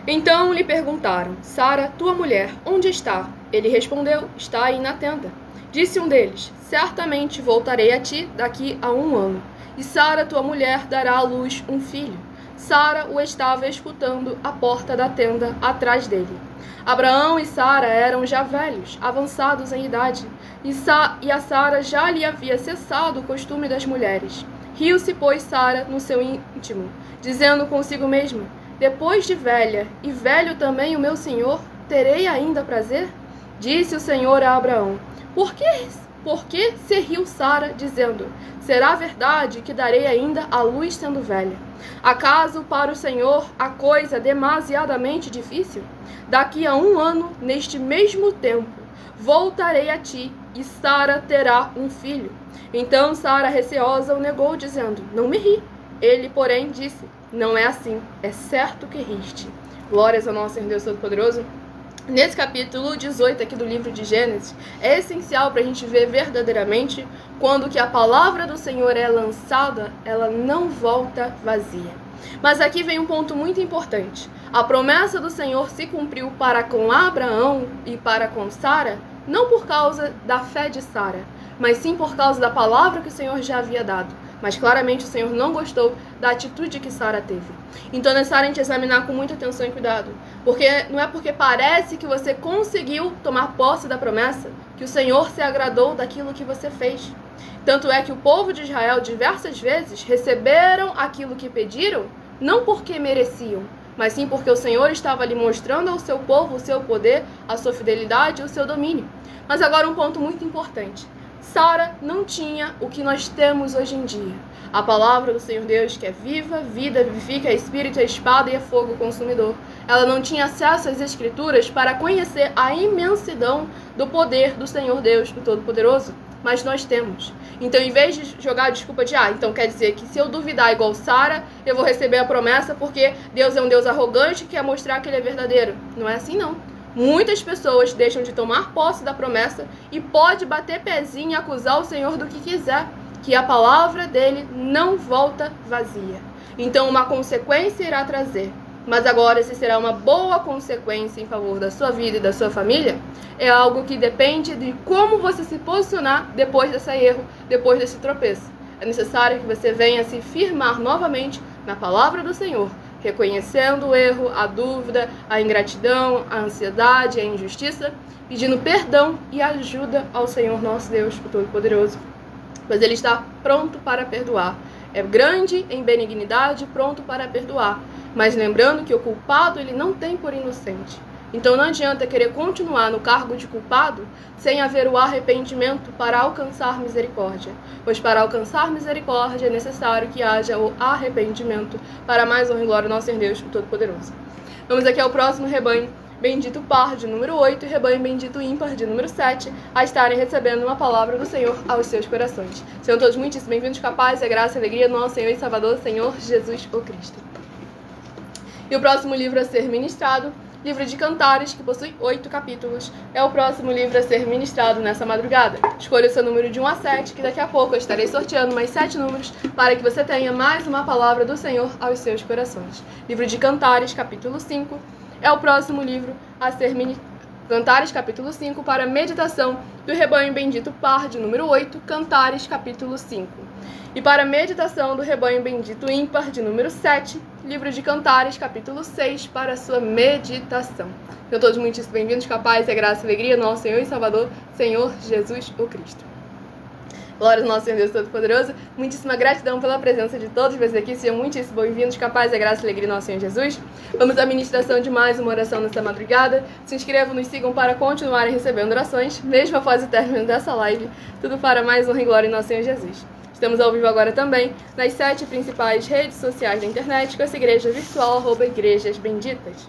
Então lhe perguntaram: Sara, tua mulher, onde está? Ele respondeu: está aí na tenda. Disse um deles: certamente voltarei a ti daqui a 1 ano. E Sara, tua mulher, dará à luz um filho. Sara o estava escutando à porta da tenda atrás dele. Abraão e Sara eram já velhos, avançados em idade, e a Sara já lhe havia cessado o costume das mulheres. Riu-se, pois, Sara no seu íntimo, dizendo consigo mesma: depois de velha, e velho também o meu senhor, terei ainda prazer? Disse o Senhor a Abraão: Por que se riu Sara, dizendo: será verdade que darei ainda à luz sendo velha? Acaso para o Senhor a coisa é demasiadamente difícil? Daqui a 1 ano, neste mesmo tempo, voltarei a ti, e Sara terá um filho. Então Sara, receosa, o negou, dizendo: não me ri. Ele, porém, disse: não é assim, é certo que riste. Glórias ao nosso Deus Todo-Poderoso. Nesse capítulo 18 aqui do livro de Gênesis, é essencial para a gente ver verdadeiramente quando que a palavra do Senhor é lançada, ela não volta vazia. Mas aqui vem um ponto muito importante. A promessa do Senhor se cumpriu para com Abraão e para com Sara, não por causa da fé de Sara, mas sim por causa da palavra que o Senhor já havia dado. Mas claramente o Senhor não gostou da atitude que Sara teve. Então é necessário a gente examinar com muita atenção e cuidado. Porque não é porque parece que você conseguiu tomar posse da promessa que o Senhor se agradou daquilo que você fez. Tanto é que o povo de Israel diversas vezes receberam aquilo que pediram, não porque mereciam, mas sim porque o Senhor estava ali mostrando ao seu povo o seu poder, a sua fidelidade e o seu domínio. Mas agora um ponto muito importante. Sara não tinha o que nós temos hoje em dia. A palavra do Senhor Deus, que é viva, vida, vivifica, é espírito, é espada e é fogo consumidor. Ela não tinha acesso às Escrituras para conhecer a imensidão do poder do Senhor Deus, do Todo-Poderoso. Mas nós temos. Então, em vez de jogar a desculpa de, então quer dizer que se eu duvidar igual Sara, eu vou receber a promessa porque Deus é um Deus arrogante que quer mostrar que ele é verdadeiro. Não é assim, não. Muitas pessoas deixam de tomar posse da promessa e pode bater pezinho e acusar o Senhor do que quiser, que a palavra dele não volta vazia. Então uma consequência irá trazer. Mas agora, se será uma boa consequência em favor da sua vida e da sua família, é algo que depende de como você se posicionar depois desse erro, depois desse tropeço. É necessário que você venha se firmar novamente na palavra do Senhor, reconhecendo o erro, a dúvida, a ingratidão, a ansiedade, a injustiça, pedindo perdão e ajuda ao Senhor nosso Deus, o Todo-Poderoso, pois Ele está pronto para perdoar. É grande em benignidade, pronto para perdoar, mas lembrando que o culpado ele não tem por inocente. Então não adianta querer continuar no cargo de culpado sem haver o arrependimento para alcançar misericórdia. Pois para alcançar misericórdia é necessário que haja o arrependimento para mais honra e glória ao nosso Senhor Deus, o Todo-Poderoso. Vamos aqui ao próximo rebanho bendito par de número 8 e rebanho bendito ímpar de número 7 a estarem recebendo uma palavra do Senhor aos seus corações. Sejam todos muitíssimo bem-vindos, capazes, a graça e a alegria do nosso Senhor e Salvador, Senhor Jesus o Cristo. E o próximo livro a ser ministrado, livro de Cantares, que possui 8 capítulos, é o próximo livro a ser ministrado nessa madrugada. Escolha o seu número de 1 a 7, que daqui a pouco eu estarei sorteando mais 7 números para que você tenha mais uma palavra do Senhor aos seus corações. Livro de Cantares, capítulo 5, é o próximo livro a ser ministrado. Cantares, capítulo 5, para meditação do rebanho bendito par de número 8, Cantares, capítulo 5. E para meditação do rebanho bendito ímpar de número 7, livro de Cantares, capítulo 6, para sua meditação. Sejam todos muitíssimo bem-vindos, capazes, a graça e a alegria, nosso Senhor e Salvador, Senhor Jesus o Cristo. Glória ao nosso Senhor Deus Todo-Poderoso, muitíssima gratidão pela presença de todos vocês aqui, sejam muitíssimo bem-vindos, capazes, a graça e a alegria, nosso Senhor Jesus. Vamos à ministração de mais uma oração nesta madrugada. Se inscrevam, nos sigam para continuarem recebendo orações, mesmo após o término dessa live, tudo para mais honra e glória em nosso Senhor Jesus. Estamos ao vivo agora também nas 7 principais redes sociais da internet, com essa igreja virtual, @Igrejas Benditas.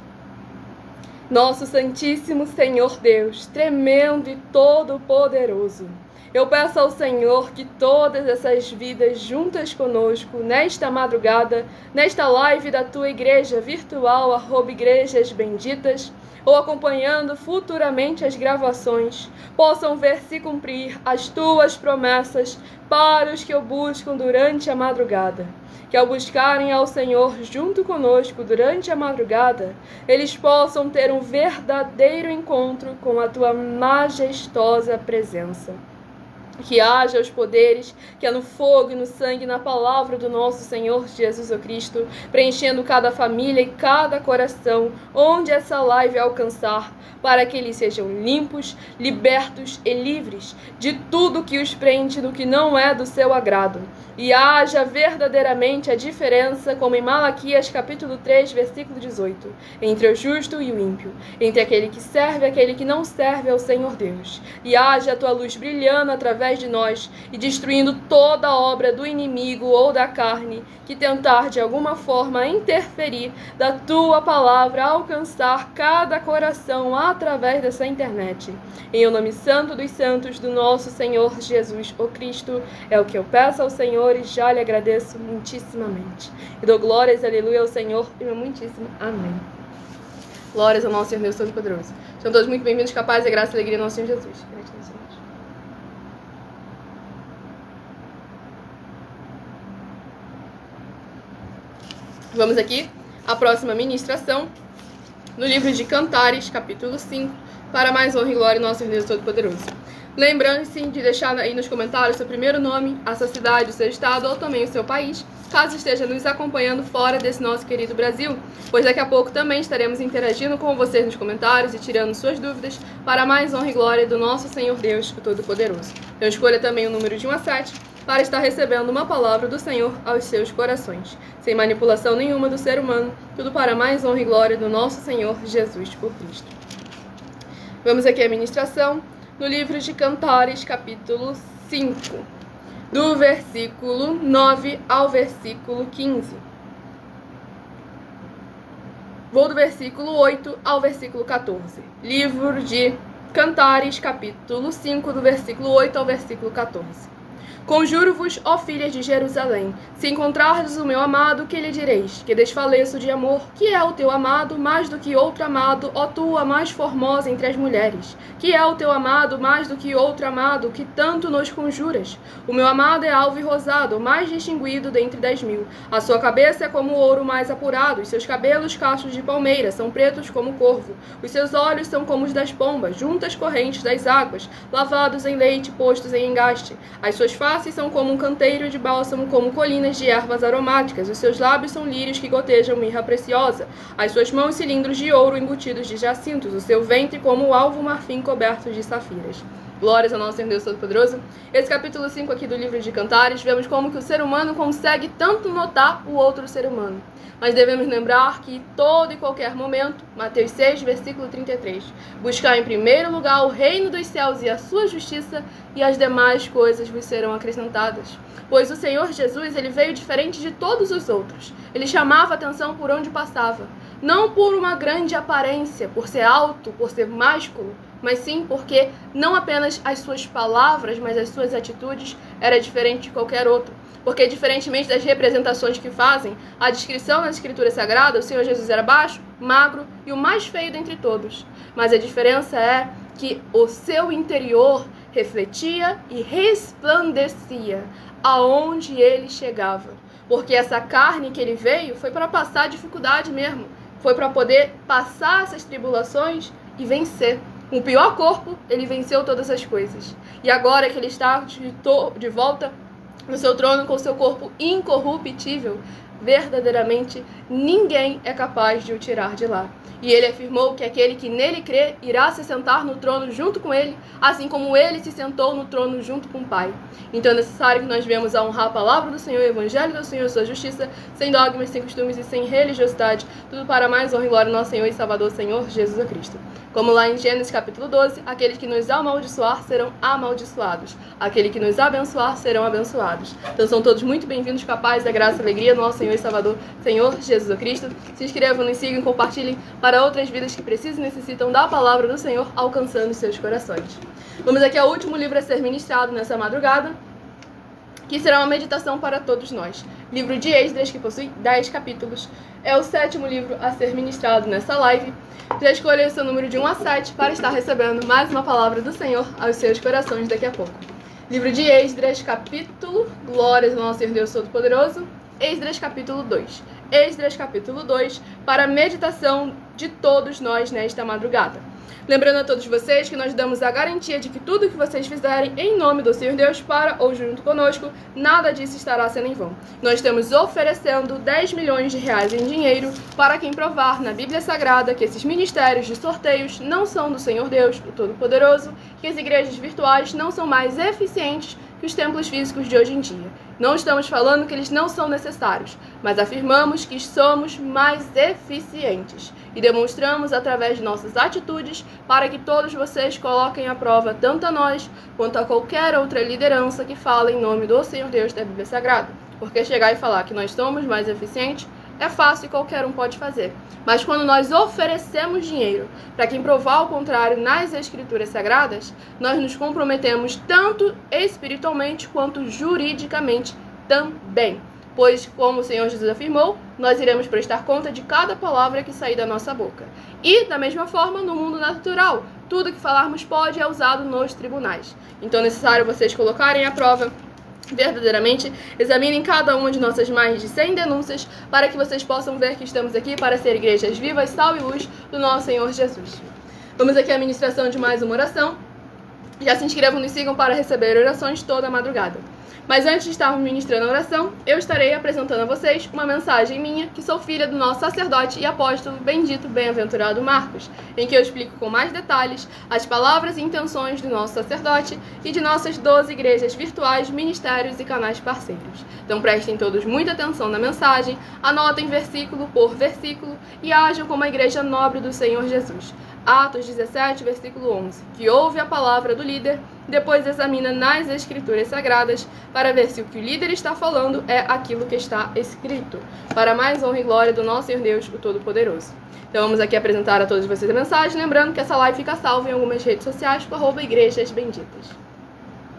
Nosso Santíssimo Senhor Deus, tremendo e todo-poderoso, eu peço ao Senhor que todas essas vidas juntas conosco, nesta madrugada, nesta live da tua igreja virtual, @Igrejas Benditas, ou acompanhando futuramente as gravações, possam ver se cumprir as tuas promessas para os que o buscam durante a madrugada. Que ao buscarem ao Senhor junto conosco durante a madrugada, eles possam ter um verdadeiro encontro com a tua majestosa presença. Que haja os poderes, que é no fogo e no sangue, na palavra do nosso Senhor Jesus o Cristo, preenchendo cada família e cada coração, onde essa live alcançar, para que eles sejam limpos, libertos e livres de tudo que os prende do que não é do seu agrado. E haja verdadeiramente a diferença, como em Malaquias capítulo 3, versículo 18, entre o justo e o ímpio, entre aquele que serve e aquele que não serve ao Senhor Deus. E haja a tua luz brilhando através de nós e destruindo toda obra do inimigo ou da carne que tentar de alguma forma interferir da tua palavra, alcançar cada coração através dessa internet. Em o nome santo dos santos do nosso Senhor Jesus o Cristo, é o que eu peço ao Senhor e já lhe agradeço muitíssimamente. E dou glórias, aleluia, ao Senhor e meu muitíssimo amém. Glórias ao nosso Senhor Deus Todo-Poderoso. Sejam todos muito bem-vindos, capazes, a graça e a alegria do nosso Senhor Jesus. Gratidão, Senhor. Vamos aqui à próxima ministração, no livro de Cantares, capítulo 5, para mais honra e glória ao nosso Senhor Deus Todo-Poderoso. Lembrando-se de deixar aí nos comentários seu primeiro nome, a sua cidade, o seu estado ou também o seu país, caso esteja nos acompanhando fora desse nosso querido Brasil, pois daqui a pouco também estaremos interagindo com vocês nos comentários e tirando suas dúvidas para mais honra e glória do nosso Senhor Deus, o Todo-Poderoso. Então escolha também o número de 1 a 7 para estar recebendo uma palavra do Senhor aos seus corações, sem manipulação nenhuma do ser humano, tudo para mais honra e glória do nosso Senhor Jesus por Cristo. Vamos aqui à ministração no livro de Cantares, capítulo 5, do versículo 9 ao versículo 15. Vou do versículo 8 ao versículo 14. Livro de Cantares, capítulo 5, do versículo 8 ao versículo 14. Conjuro-vos, ó filhas de Jerusalém, se encontrardes o meu amado, que lhe direis? Que desfaleço de amor, que é o teu amado mais do que outro amado, ó tu, a mais formosa entre as mulheres? Que é o teu amado mais do que outro amado, que tanto nos conjuras? O meu amado é alvo e rosado, o mais distinguido dentre 10.000. A sua cabeça é como o ouro mais apurado, os seus cabelos cachos de palmeira, são pretos como o corvo. Os seus olhos são como os das pombas, juntas correntes das águas, lavados em leite, postos em engaste. As suas faces são como um canteiro de bálsamo, como colinas de ervas aromáticas. Os seus lábios são lírios que gotejam mirra preciosa. As suas mãos cilindros de ouro embutidos de jacintos. O seu ventre como o alvo marfim coberto de safiras. Glórias ao nosso Senhor Deus Todo-Poderoso. Esse capítulo 5 aqui do livro de Cantares, vemos como que o ser humano consegue tanto notar o outro ser humano. Mas devemos lembrar que todo e qualquer momento, Mateus 6, versículo 33, buscar em primeiro lugar o reino dos céus e a sua justiça, e as demais coisas vos serão acrescentadas. Pois o Senhor Jesus, ele veio diferente de todos os outros. Ele chamava a atenção por onde passava. Não por uma grande aparência, por ser alto, por ser másculo, mas sim porque não apenas as suas palavras, mas as suas atitudes era diferente de qualquer outro. Porque, diferentemente das representações que fazem, a descrição nas Escrituras Sagradas, o Senhor Jesus era baixo, magro e o mais feio dentre todos. Mas a diferença é que o seu interior refletia e resplandecia aonde ele chegava. Porque essa carne que ele veio foi para passar dificuldade mesmo. Foi para poder passar essas tribulações e vencer. Com o pior corpo, ele venceu todas as coisas. E agora que ele está de volta no seu trono com seu corpo incorruptível, verdadeiramente ninguém é capaz de o tirar de lá. E ele afirmou que aquele que nele crê irá se sentar no trono junto com ele, assim como ele se sentou no trono junto com o Pai. Então é necessário que nós venhamos a honrar a palavra do Senhor, o evangelho do Senhor, sua justiça, sem dogmas, sem costumes e sem religiosidade, tudo para mais honra e glória do nosso Senhor e Salvador, Senhor Jesus Cristo. Como lá em Gênesis capítulo 12, aqueles que nos amaldiçoar serão amaldiçoados, aqueles que nos abençoar serão abençoados. Então são todos muito bem-vindos, capazes da graça e alegria do nosso Senhor e Salvador, Senhor Jesus Cristo. Se inscrevam, nos sigam e compartilhem para outras vidas que precisam e necessitam da palavra do Senhor, alcançando seus corações. Vamos aqui ao último livro a ser ministrado nessa madrugada, que será uma meditação para todos nós. Livro de Esdras, que possui 10 capítulos. É o 7º livro a ser ministrado nessa live. Já escolha o seu número de 1 a 7 para estar recebendo mais uma palavra do Senhor aos seus corações daqui a pouco. Livro de Esdras, capítulo, glórias ao nosso Senhor Deus Todo-Poderoso. Esdras, capítulo 2. Esdras, capítulo 2, para a meditação de todos nós nesta madrugada. Lembrando a todos vocês que nós damos a garantia de que tudo que vocês fizerem em nome do Senhor Deus para ou junto conosco, nada disso estará sendo em vão. Nós estamos oferecendo 10 milhões de reais em dinheiro para quem provar na Bíblia Sagrada que esses ministérios de sorteios não são do Senhor Deus, o Todo-Poderoso, que as igrejas virtuais não são mais eficientes que os templos físicos de hoje em dia. Não estamos falando que eles não são necessários, mas afirmamos que somos mais eficientes e demonstramos através de nossas atitudes para que todos vocês coloquem à prova tanto a nós quanto a qualquer outra liderança que fala em nome do Senhor Deus da Bíblia Sagrada. Porque chegar e falar que nós somos mais eficientes é fácil e qualquer um pode fazer. Mas quando nós oferecemos dinheiro para quem provar o contrário nas Escrituras Sagradas, nós nos comprometemos tanto espiritualmente quanto juridicamente também. Pois, como o Senhor Jesus afirmou, nós iremos prestar conta de cada palavra que sair da nossa boca. E, da mesma forma, no mundo natural, tudo que falarmos pode é usado nos tribunais. Então é necessário vocês colocarem à prova verdadeiramente, examinem cada uma de nossas mais de 100 denúncias para que vocês possam ver que estamos aqui para ser igrejas vivas, sal e luz do nosso Senhor Jesus. Vamos aqui à ministração de mais uma oração. Já se inscrevam e nos sigam para receber orações toda a madrugada. Mas antes de estarmos ministrando a oração, eu estarei apresentando a vocês uma mensagem minha, que sou filha do nosso sacerdote e apóstolo bendito, bem-aventurado Marcos, em que eu explico com mais detalhes as palavras e intenções do nosso sacerdote e de nossas 12 igrejas virtuais, ministérios e canais parceiros. Então prestem todos muita atenção na mensagem, anotem versículo por versículo e ajam como a igreja nobre do Senhor Jesus. Atos 17, versículo 11, que ouve a palavra do líder, depois examina nas Escrituras Sagradas para ver se o que o líder está falando é aquilo que está escrito, para mais honra e glória do nosso Senhor Deus, o Todo-Poderoso. Então vamos aqui apresentar a todos vocês a mensagem, lembrando que essa live fica salva em algumas redes sociais com @igrejasbenditas.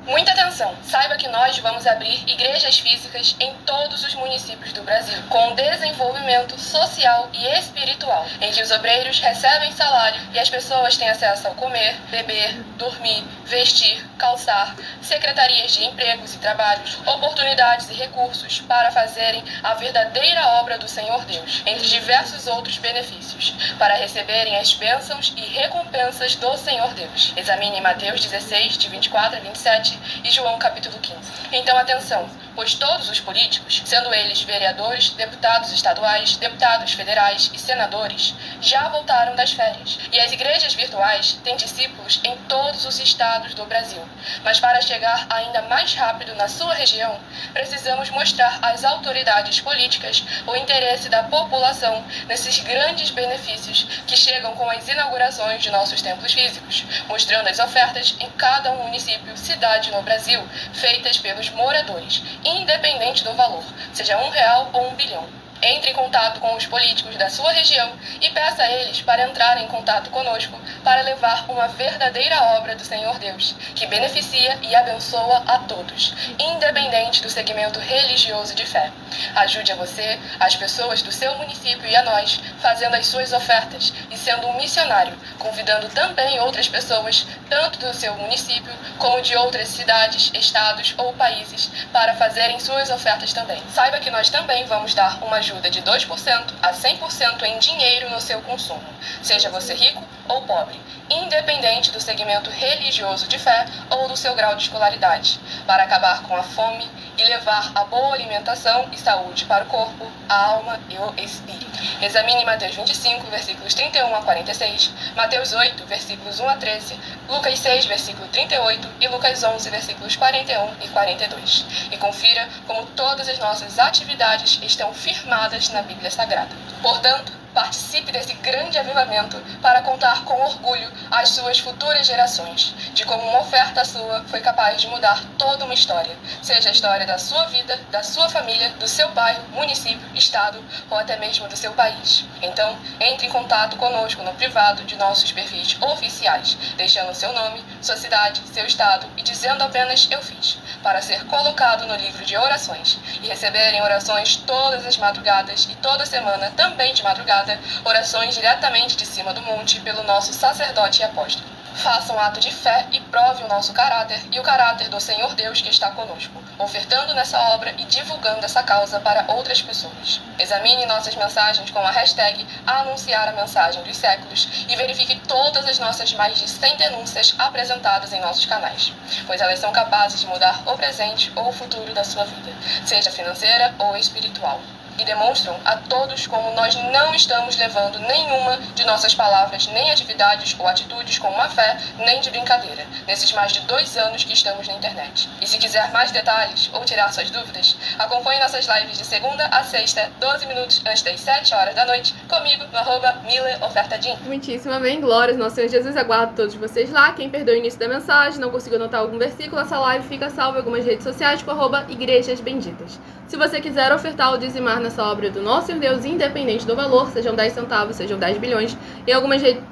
Muita atenção! Saiba que nós vamos abrir igrejas físicas em todos os municípios do Brasil, com desenvolvimento social e espiritual, em que os obreiros recebem salário e as pessoas têm acesso ao comer, beber, dormir, vestir, calçar, secretarias de empregos e trabalhos, oportunidades e recursos para fazerem a verdadeira obra do Senhor Deus, entre diversos outros benefícios, para receberem as bênçãos e recompensas do Senhor Deus. Examine Mateus 16, de 24 a 27, e João capítulo 15. Então atenção, pois todos os políticos, sendo eles vereadores, deputados estaduais, deputados federais e senadores, já voltaram das férias, e as igrejas virtuais têm discípulos em todos os estados do Brasil. Mas para chegar ainda mais rápido na sua região, precisamos mostrar às autoridades políticas o interesse da população nesses grandes benefícios que chegam com as inaugurações de nossos templos físicos, mostrando as ofertas em cada município, cidade no Brasil, feitas pelos moradores, independente do valor, seja R$1 ou 1 bilhão. Entre em contato com os políticos da sua região e peça a eles para entrarem em contato conosco para levar uma verdadeira obra do Senhor Deus, que beneficia e abençoa a todos, independente do segmento religioso de fé. Ajude a você, as pessoas do seu município e a nós, fazendo as suas ofertas e sendo um missionário, convidando também outras pessoas, tanto do seu município como de outras cidades, estados ou países, para fazerem suas ofertas também. Saiba que nós também vamos dar uma ajuda de 2% a 100% em dinheiro no seu consumo, seja você rico ou pobre, independente do segmento religioso de fé ou do seu grau de escolaridade, para acabar com a fome e levar a boa alimentação e saúde para o corpo, a alma e o espírito. Examine Mateus 25, versículos 31 a 46, Mateus 8, versículos 1 a 13, Lucas 6, versículo 38 e Lucas 11, versículos 41 e 42. E confira como todas as nossas atividades estão firmadas na Bíblia Sagrada. Portanto, participe desse grande avivamento para contar com orgulho às suas futuras gerações, de como uma oferta sua foi capaz de mudar toda uma história, seja a história da sua vida, da sua família, do seu bairro, município, estado ou até mesmo do seu país. Então, entre em contato conosco no privado de nossos perfis oficiais, deixando seu nome, sua cidade, seu estado e dizendo apenas "eu fiz", para ser colocado no livro de orações e receberem orações todas as madrugadas e toda semana também de madrugada, orações diretamente de cima do monte pelo nosso sacerdote e apóstolo. Faça um ato de fé e prove o nosso caráter e o caráter do Senhor Deus que está conosco, ofertando nessa obra e divulgando essa causa para outras pessoas. Examine nossas mensagens com a hashtag Anunciar a Mensagem dos Séculos e verifique todas as nossas mais de 100 denúncias apresentadas em nossos canais, pois elas são capazes de mudar o presente ou o futuro da sua vida, seja financeira ou espiritual. E demonstram a todos como nós não estamos levando nenhuma de nossas palavras, nem atividades ou atitudes com má fé, nem de brincadeira, nesses mais de 2 anos que estamos na internet. E se quiser mais detalhes ou tirar suas dúvidas, acompanhe nossas lives de segunda a sexta, 12 minutos antes das 7 horas da noite, comigo no @MileOfertadim. Muitíssimo amém, glórias, nosso Senhor Jesus, aguardo todos vocês lá. Quem perdeu o início da mensagem, não conseguiu anotar algum versículo, essa live fica salva em algumas redes sociais com @Igrejas Benditas. Se você quiser ofertar ou dizimar nessa obra do nosso Senhor Deus, independente do valor, sejam 10 centavos, sejam 10 bilhões,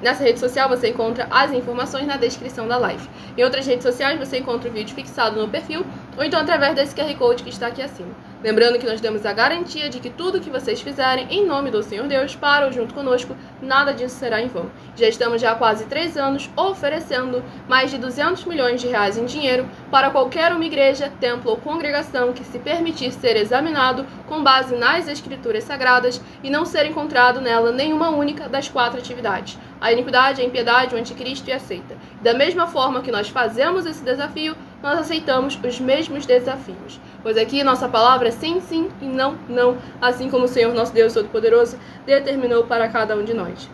nessa rede social você encontra as informações na descrição da live. Em outras redes sociais você encontra o vídeo fixado no perfil, ou então através desse QR Code que está aqui acima. Lembrando que nós damos a garantia de que tudo que vocês fizerem em nome do Senhor Deus, para ou junto conosco, nada disso será em vão. Já estamos há quase 3 anos oferecendo mais de 200 milhões de reais em dinheiro para qualquer uma igreja, templo ou congregação que se permitir ser examinado com base nas Escrituras Sagradas e não ser encontrado nela nenhuma única das 4 atividades: a iniquidade, a impiedade, o anticristo e a seita. Da mesma forma que nós fazemos esse desafio, nós aceitamos os mesmos desafios. Pois aqui nossa palavra é sim, sim e não, não, assim como o Senhor nosso Deus Todo-Poderoso determinou para cada um de nós.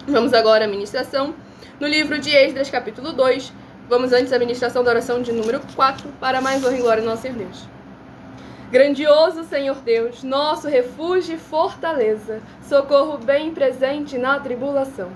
Vamos agora à ministração no livro de Esdras, capítulo 2. Vamos antes à ministração da oração de número 4, para mais honra e glória do nosso Senhor Deus. Grandioso Senhor Deus, nosso refúgio e fortaleza, socorro bem presente na tribulação.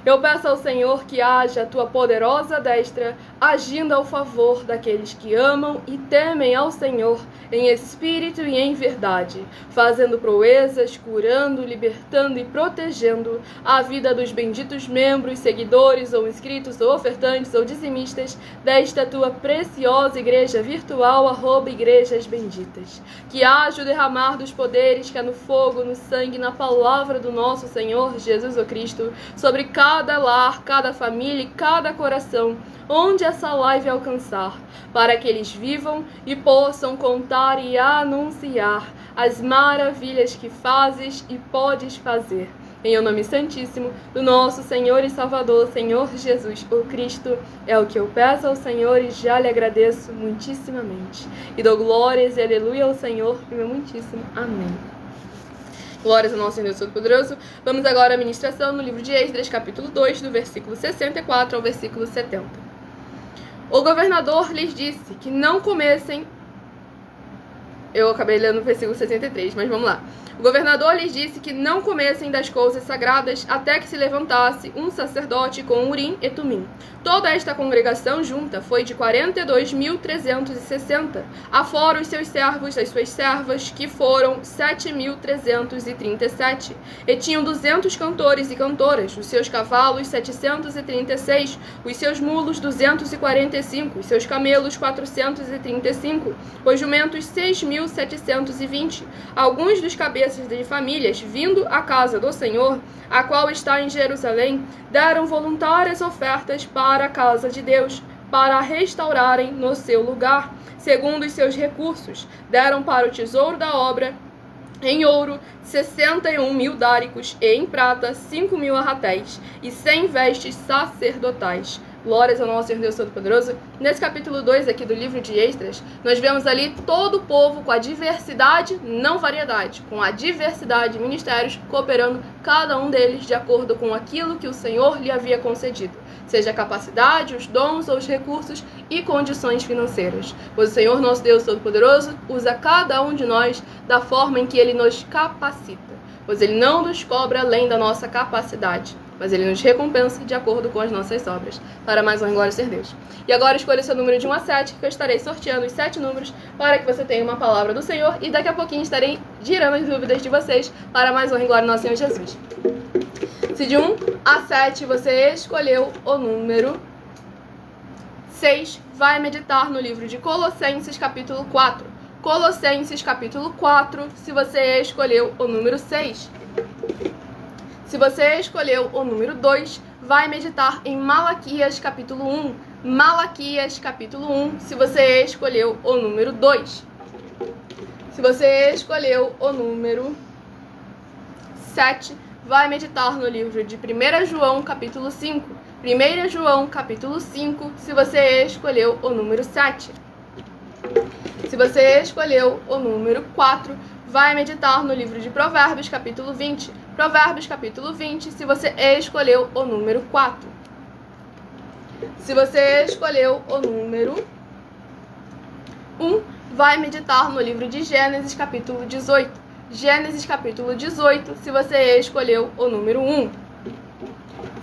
Eu peço ao Senhor que haja a tua poderosa destra agindo ao favor daqueles que amam e temem ao Senhor em espírito e em verdade, fazendo proezas, curando, libertando e protegendo a vida dos benditos membros, seguidores ou inscritos ou ofertantes ou dizimistas desta tua preciosa igreja virtual, @igrejas benditas. Que haja o derramar dos poderes que há no fogo, no sangue, na palavra do nosso Senhor Jesus o Cristo, sobre cada lar, cada família e cada coração, onde essa live alcançar, para que eles vivam e possam contar e anunciar as maravilhas que fazes e podes fazer. Em o nome santíssimo do nosso Senhor e Salvador, Senhor Jesus o Cristo, é o que eu peço ao Senhor e já lhe agradeço muitíssimamente. E dou glórias e aleluia ao Senhor, e meu muitíssimo amém. Glórias ao nosso Deus Todo-Poderoso. Vamos agora à ministração no livro de Esdras, capítulo 2, do versículo 64 ao versículo 70. O governador lhes disse que não comessem... Eu acabei lendo o versículo 63, mas vamos lá. O governador lhes disse que não comessem das coisas sagradas até que se levantasse um sacerdote com Urim e Tumim. Toda esta congregação junta foi de 42.360, afora os seus servos, as suas servas, que foram 7.337. E tinham 200 cantores e cantoras, os seus cavalos 736, os seus mulos 245, os seus camelos 435, os jumentos 6.720. Alguns dos cabeças de famílias, vindo à casa do Senhor, a qual está em Jerusalém, deram voluntárias ofertas para a casa de Deus, para a restaurarem no seu lugar, segundo os seus recursos. Deram para o tesouro da obra, em ouro, 61.000 dáricos, e em prata, 5.000 arratéis, e 100 vestes sacerdotais. Glórias ao nosso Senhor Deus Todo-Poderoso. Nesse capítulo 2 aqui do livro de Esdras, nós vemos ali todo o povo com a diversidade, não variedade, com a diversidade de ministérios, cooperando cada um deles de acordo com aquilo que o Senhor lhe havia concedido, seja a capacidade, os dons ou os recursos e condições financeiras. Pois o Senhor nosso Deus Todo-Poderoso usa cada um de nós da forma em que Ele nos capacita, pois Ele não nos cobra além da nossa capacidade, mas Ele nos recompensa de acordo com as nossas obras, para mais honra e glória ser Deus. E agora escolha o seu número de 1 a 7, que eu estarei sorteando os 7 números para que você tenha uma palavra do Senhor, e daqui a pouquinho estarei girando as dúvidas de vocês, para mais honra e glória do nosso Senhor Jesus. Se de 1 a 7 você escolheu o número 6, vai meditar no livro de Colossenses, capítulo 4. Colossenses, capítulo 4, se você escolheu o número 6. Se você escolheu o número 2, vai meditar em Malaquias, capítulo 1. Malaquias, capítulo 1, se você escolheu o número 2. Se você escolheu o número 7, vai meditar no livro de 1 João, capítulo 5. 1 João, capítulo 5, se você escolheu o número 7. Se você escolheu o número 4, vai meditar no livro de Provérbios, capítulo 20. Provérbios, capítulo 20, se você escolheu o número 4. Se você escolheu o número 1, vai meditar no livro de Gênesis, capítulo 18. Gênesis, capítulo 18, se você escolheu o número 1.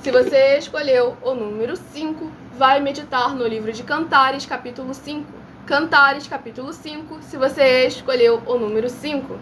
Se você escolheu o número 5, vai meditar no livro de Cantares, capítulo 5. Cantares, capítulo 5, se você escolheu o número 5.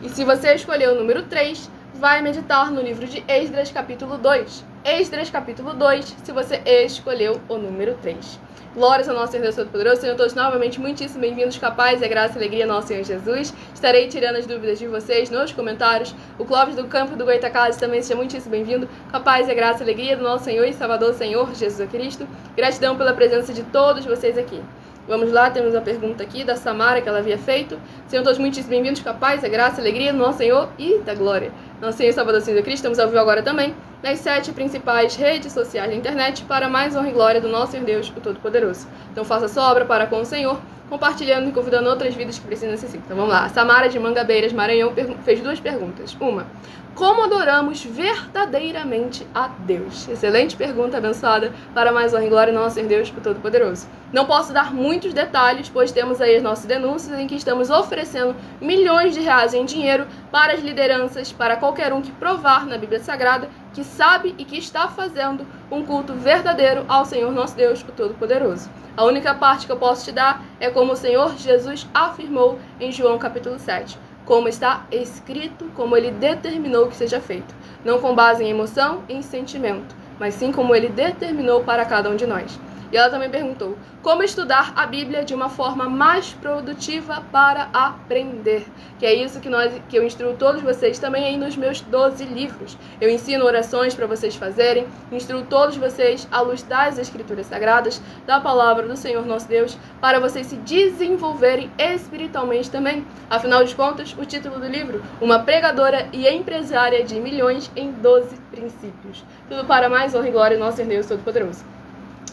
E se você escolheu o número 3, vai meditar no livro de Esdras, capítulo 2. Esdras, capítulo 2, se você escolheu o número 3. Glórias ao nosso Senhor Deus Todo-Poderoso. Sejam todos novamente muitíssimo bem-vindos, capaz, a graça e a alegria ao nosso Senhor Jesus. Estarei tirando as dúvidas de vocês nos comentários. O Clóvis do Campo do Goitacazes também seja muitíssimo bem-vindo. Capaz, a graça e a alegria do nosso Senhor e Salvador, Senhor Jesus Cristo. Gratidão pela presença de todos vocês aqui. Vamos lá, temos a pergunta aqui da Samara que ela havia feito. Sejam todos muitíssimo bem-vindos, capaz, a graça e a alegria do nosso Senhor e da glória. Nosso Senhor e Salvador Jesus Cristo, estamos ao vivo agora também nas 7 principais redes sociais da internet para mais honra e glória do nosso Senhor Deus, o Todo-Poderoso. Então faça sua obra para com o Senhor, compartilhando e convidando outras vidas que precisam e necessitam. Então vamos lá. A Samara de Mangabeiras, Maranhão, fez 2 perguntas. Uma: como adoramos verdadeiramente a Deus? Excelente pergunta, abençoada, para mais honra e glória do nosso Senhor Deus, o Todo-Poderoso. Não posso dar muitos detalhes, pois temos aí as nossas denúncias em que estamos oferecendo milhões de reais em dinheiro para as lideranças, para qualquer um que provar na Bíblia Sagrada que sabe e que está fazendo um culto verdadeiro ao Senhor nosso Deus, o Todo-Poderoso. A única parte que eu posso te dar é como o Senhor Jesus afirmou em João capítulo 7. Como está escrito, como ele determinou que seja feito. Não com base em emoção e em sentimento, mas sim como ele determinou para cada um de nós. E ela também perguntou, como estudar a Bíblia de uma forma mais produtiva para aprender? Que é isso que eu instruo todos vocês também aí nos meus 12 livros. Eu ensino orações para vocês fazerem, instruo todos vocês à luz das Escrituras Sagradas, da Palavra do Senhor nosso Deus, para vocês se desenvolverem espiritualmente também. Afinal de contas, o título do livro, Uma Pregadora e Empresária de Milhões em 12 Princípios. Tudo para mais honra e glória do nosso Deus Todo-Poderoso.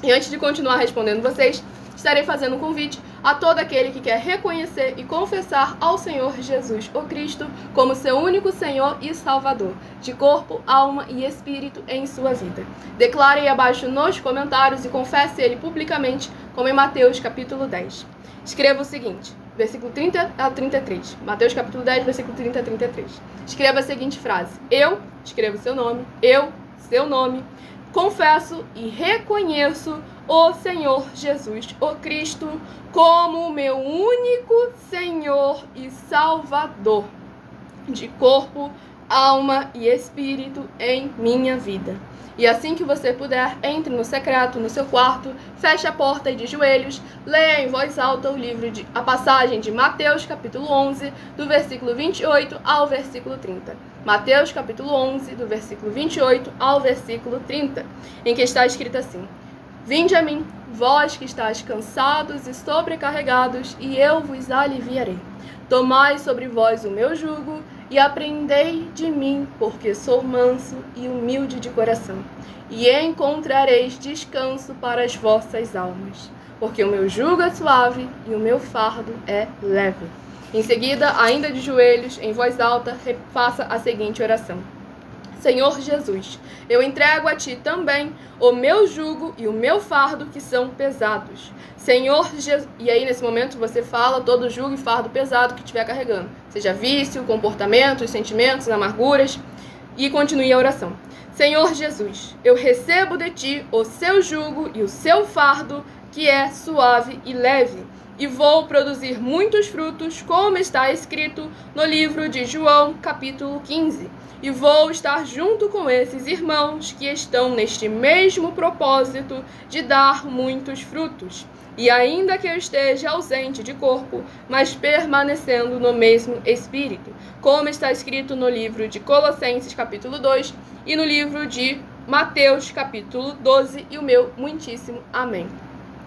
E antes de continuar respondendo vocês, estarei fazendo um convite a todo aquele que quer reconhecer e confessar ao Senhor Jesus, o Cristo, como seu único Senhor e Salvador, de corpo, alma e espírito em sua vida. Declare aí abaixo nos comentários e confesse ele publicamente, como em Mateus capítulo 10. Escreva o seguinte, versículo 30 a 33. Mateus capítulo 10, versículo 30 a 33. Escreva a seguinte frase, escreva o seu nome, seu nome, confesso e reconheço o Senhor Jesus, o Cristo, como meu único Senhor e Salvador, de corpo, alma e espírito em minha vida. E assim que você puder, entre no secreto, no seu quarto, feche a porta e de joelhos, leia em voz alta a passagem de Mateus capítulo 11, do versículo 28 ao versículo 30. Mateus capítulo 11, do versículo 28 ao versículo 30, em que está escrito assim: Vinde a mim, vós que estáis cansados e sobrecarregados, e eu vos aliviarei. Tomai sobre vós o meu jugo e aprendei de mim, porque sou manso e humilde de coração, e encontrareis descanso para as vossas almas, porque o meu jugo é suave e o meu fardo é leve. Em seguida, ainda de joelhos, em voz alta, faça a seguinte oração: Senhor Jesus, eu entrego a Ti também o meu jugo e o meu fardo que são pesados. Senhor Jesus, e aí nesse momento você fala todo o jugo e fardo pesado que estiver carregando, seja vício, comportamentos, sentimentos, amarguras, e continue a oração. Senhor Jesus, eu recebo de Ti o seu jugo e o seu fardo que é suave e leve, e vou produzir muitos frutos, como está escrito no livro de João, capítulo 15. E vou estar junto com esses irmãos que estão neste mesmo propósito de dar muitos frutos. E ainda que eu esteja ausente de corpo, mas permanecendo no mesmo espírito, como está escrito no livro de Colossenses, capítulo 2, e no livro de Mateus, capítulo 12, e o meu muitíssimo amém.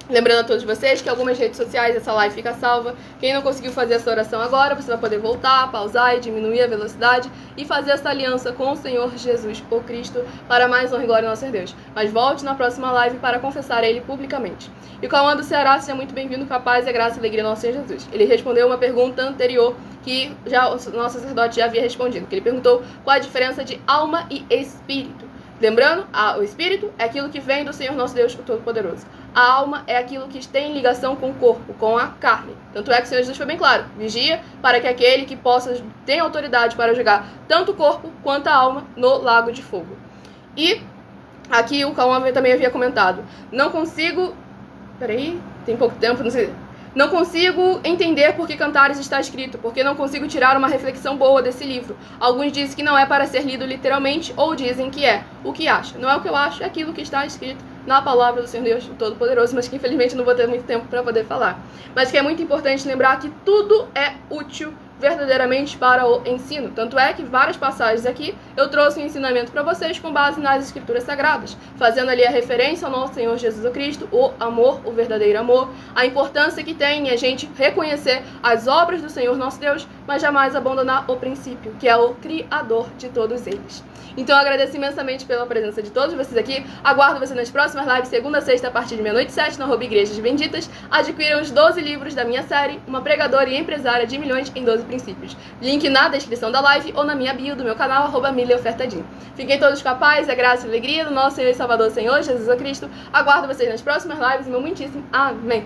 Lembrando a todos vocês que algumas redes sociais essa live fica salva. Quem não conseguiu fazer essa oração agora, você vai poder voltar, pausar e diminuir a velocidade e fazer essa aliança com o Senhor Jesus, o Cristo, para mais honra e glória ao nosso Deus. Mas volte na próxima live para confessar Ele publicamente. E o Cauã do Ceará, seja muito bem-vindo com a paz e a graça e a alegria do nosso Senhor Jesus. Ele respondeu uma pergunta anterior que já o nosso sacerdote já havia respondido, que ele perguntou qual a diferença de alma e espírito. Lembrando, o espírito é aquilo que vem do Senhor nosso Deus, o Todo-Poderoso. A alma é aquilo que tem ligação com o corpo, com a carne. Tanto é que o Senhor Jesus foi bem claro: vigia para que aquele que tenha autoridade para jogar tanto o corpo quanto a alma no lago de fogo. E aqui o Cauã também havia comentado: não consigo... Peraí, tem pouco tempo, não sei... Não consigo entender por que Cantares está escrito, porque não consigo tirar uma reflexão boa desse livro. Alguns dizem que não é para ser lido literalmente, ou dizem que é. O que acha? Não é o que eu acho, é aquilo que está escrito na palavra do Senhor Deus Todo-Poderoso, mas que infelizmente não vou ter muito tempo para poder falar. Mas que é muito importante lembrar que tudo é útil verdadeiramente para o ensino. Tanto é que várias passagens aqui eu trouxe um ensinamento para vocês com base nas Escrituras Sagradas, fazendo ali a referência ao nosso Senhor Jesus Cristo, o amor, o verdadeiro amor, a importância que tem em a gente reconhecer as obras do Senhor nosso Deus, mas jamais abandonar o princípio, que é o Criador de todos eles. Então eu agradeço imensamente pela presença de todos vocês aqui. Aguardo vocês nas próximas lives, segunda a sexta, a partir de meia-noite e 7, na @Igrejas Benditas. Adquiram os 12 livros da minha série, Uma Pregadora e Empresária de Milhões em 12 Princípios. Link na descrição da live ou na minha bio do meu canal, @MiliOfertadim. Fiquem todos com a paz, a graça e a alegria do nosso Senhor e Salvador Senhor Jesus Cristo. Aguardo vocês nas próximas lives e meu muitíssimo amém.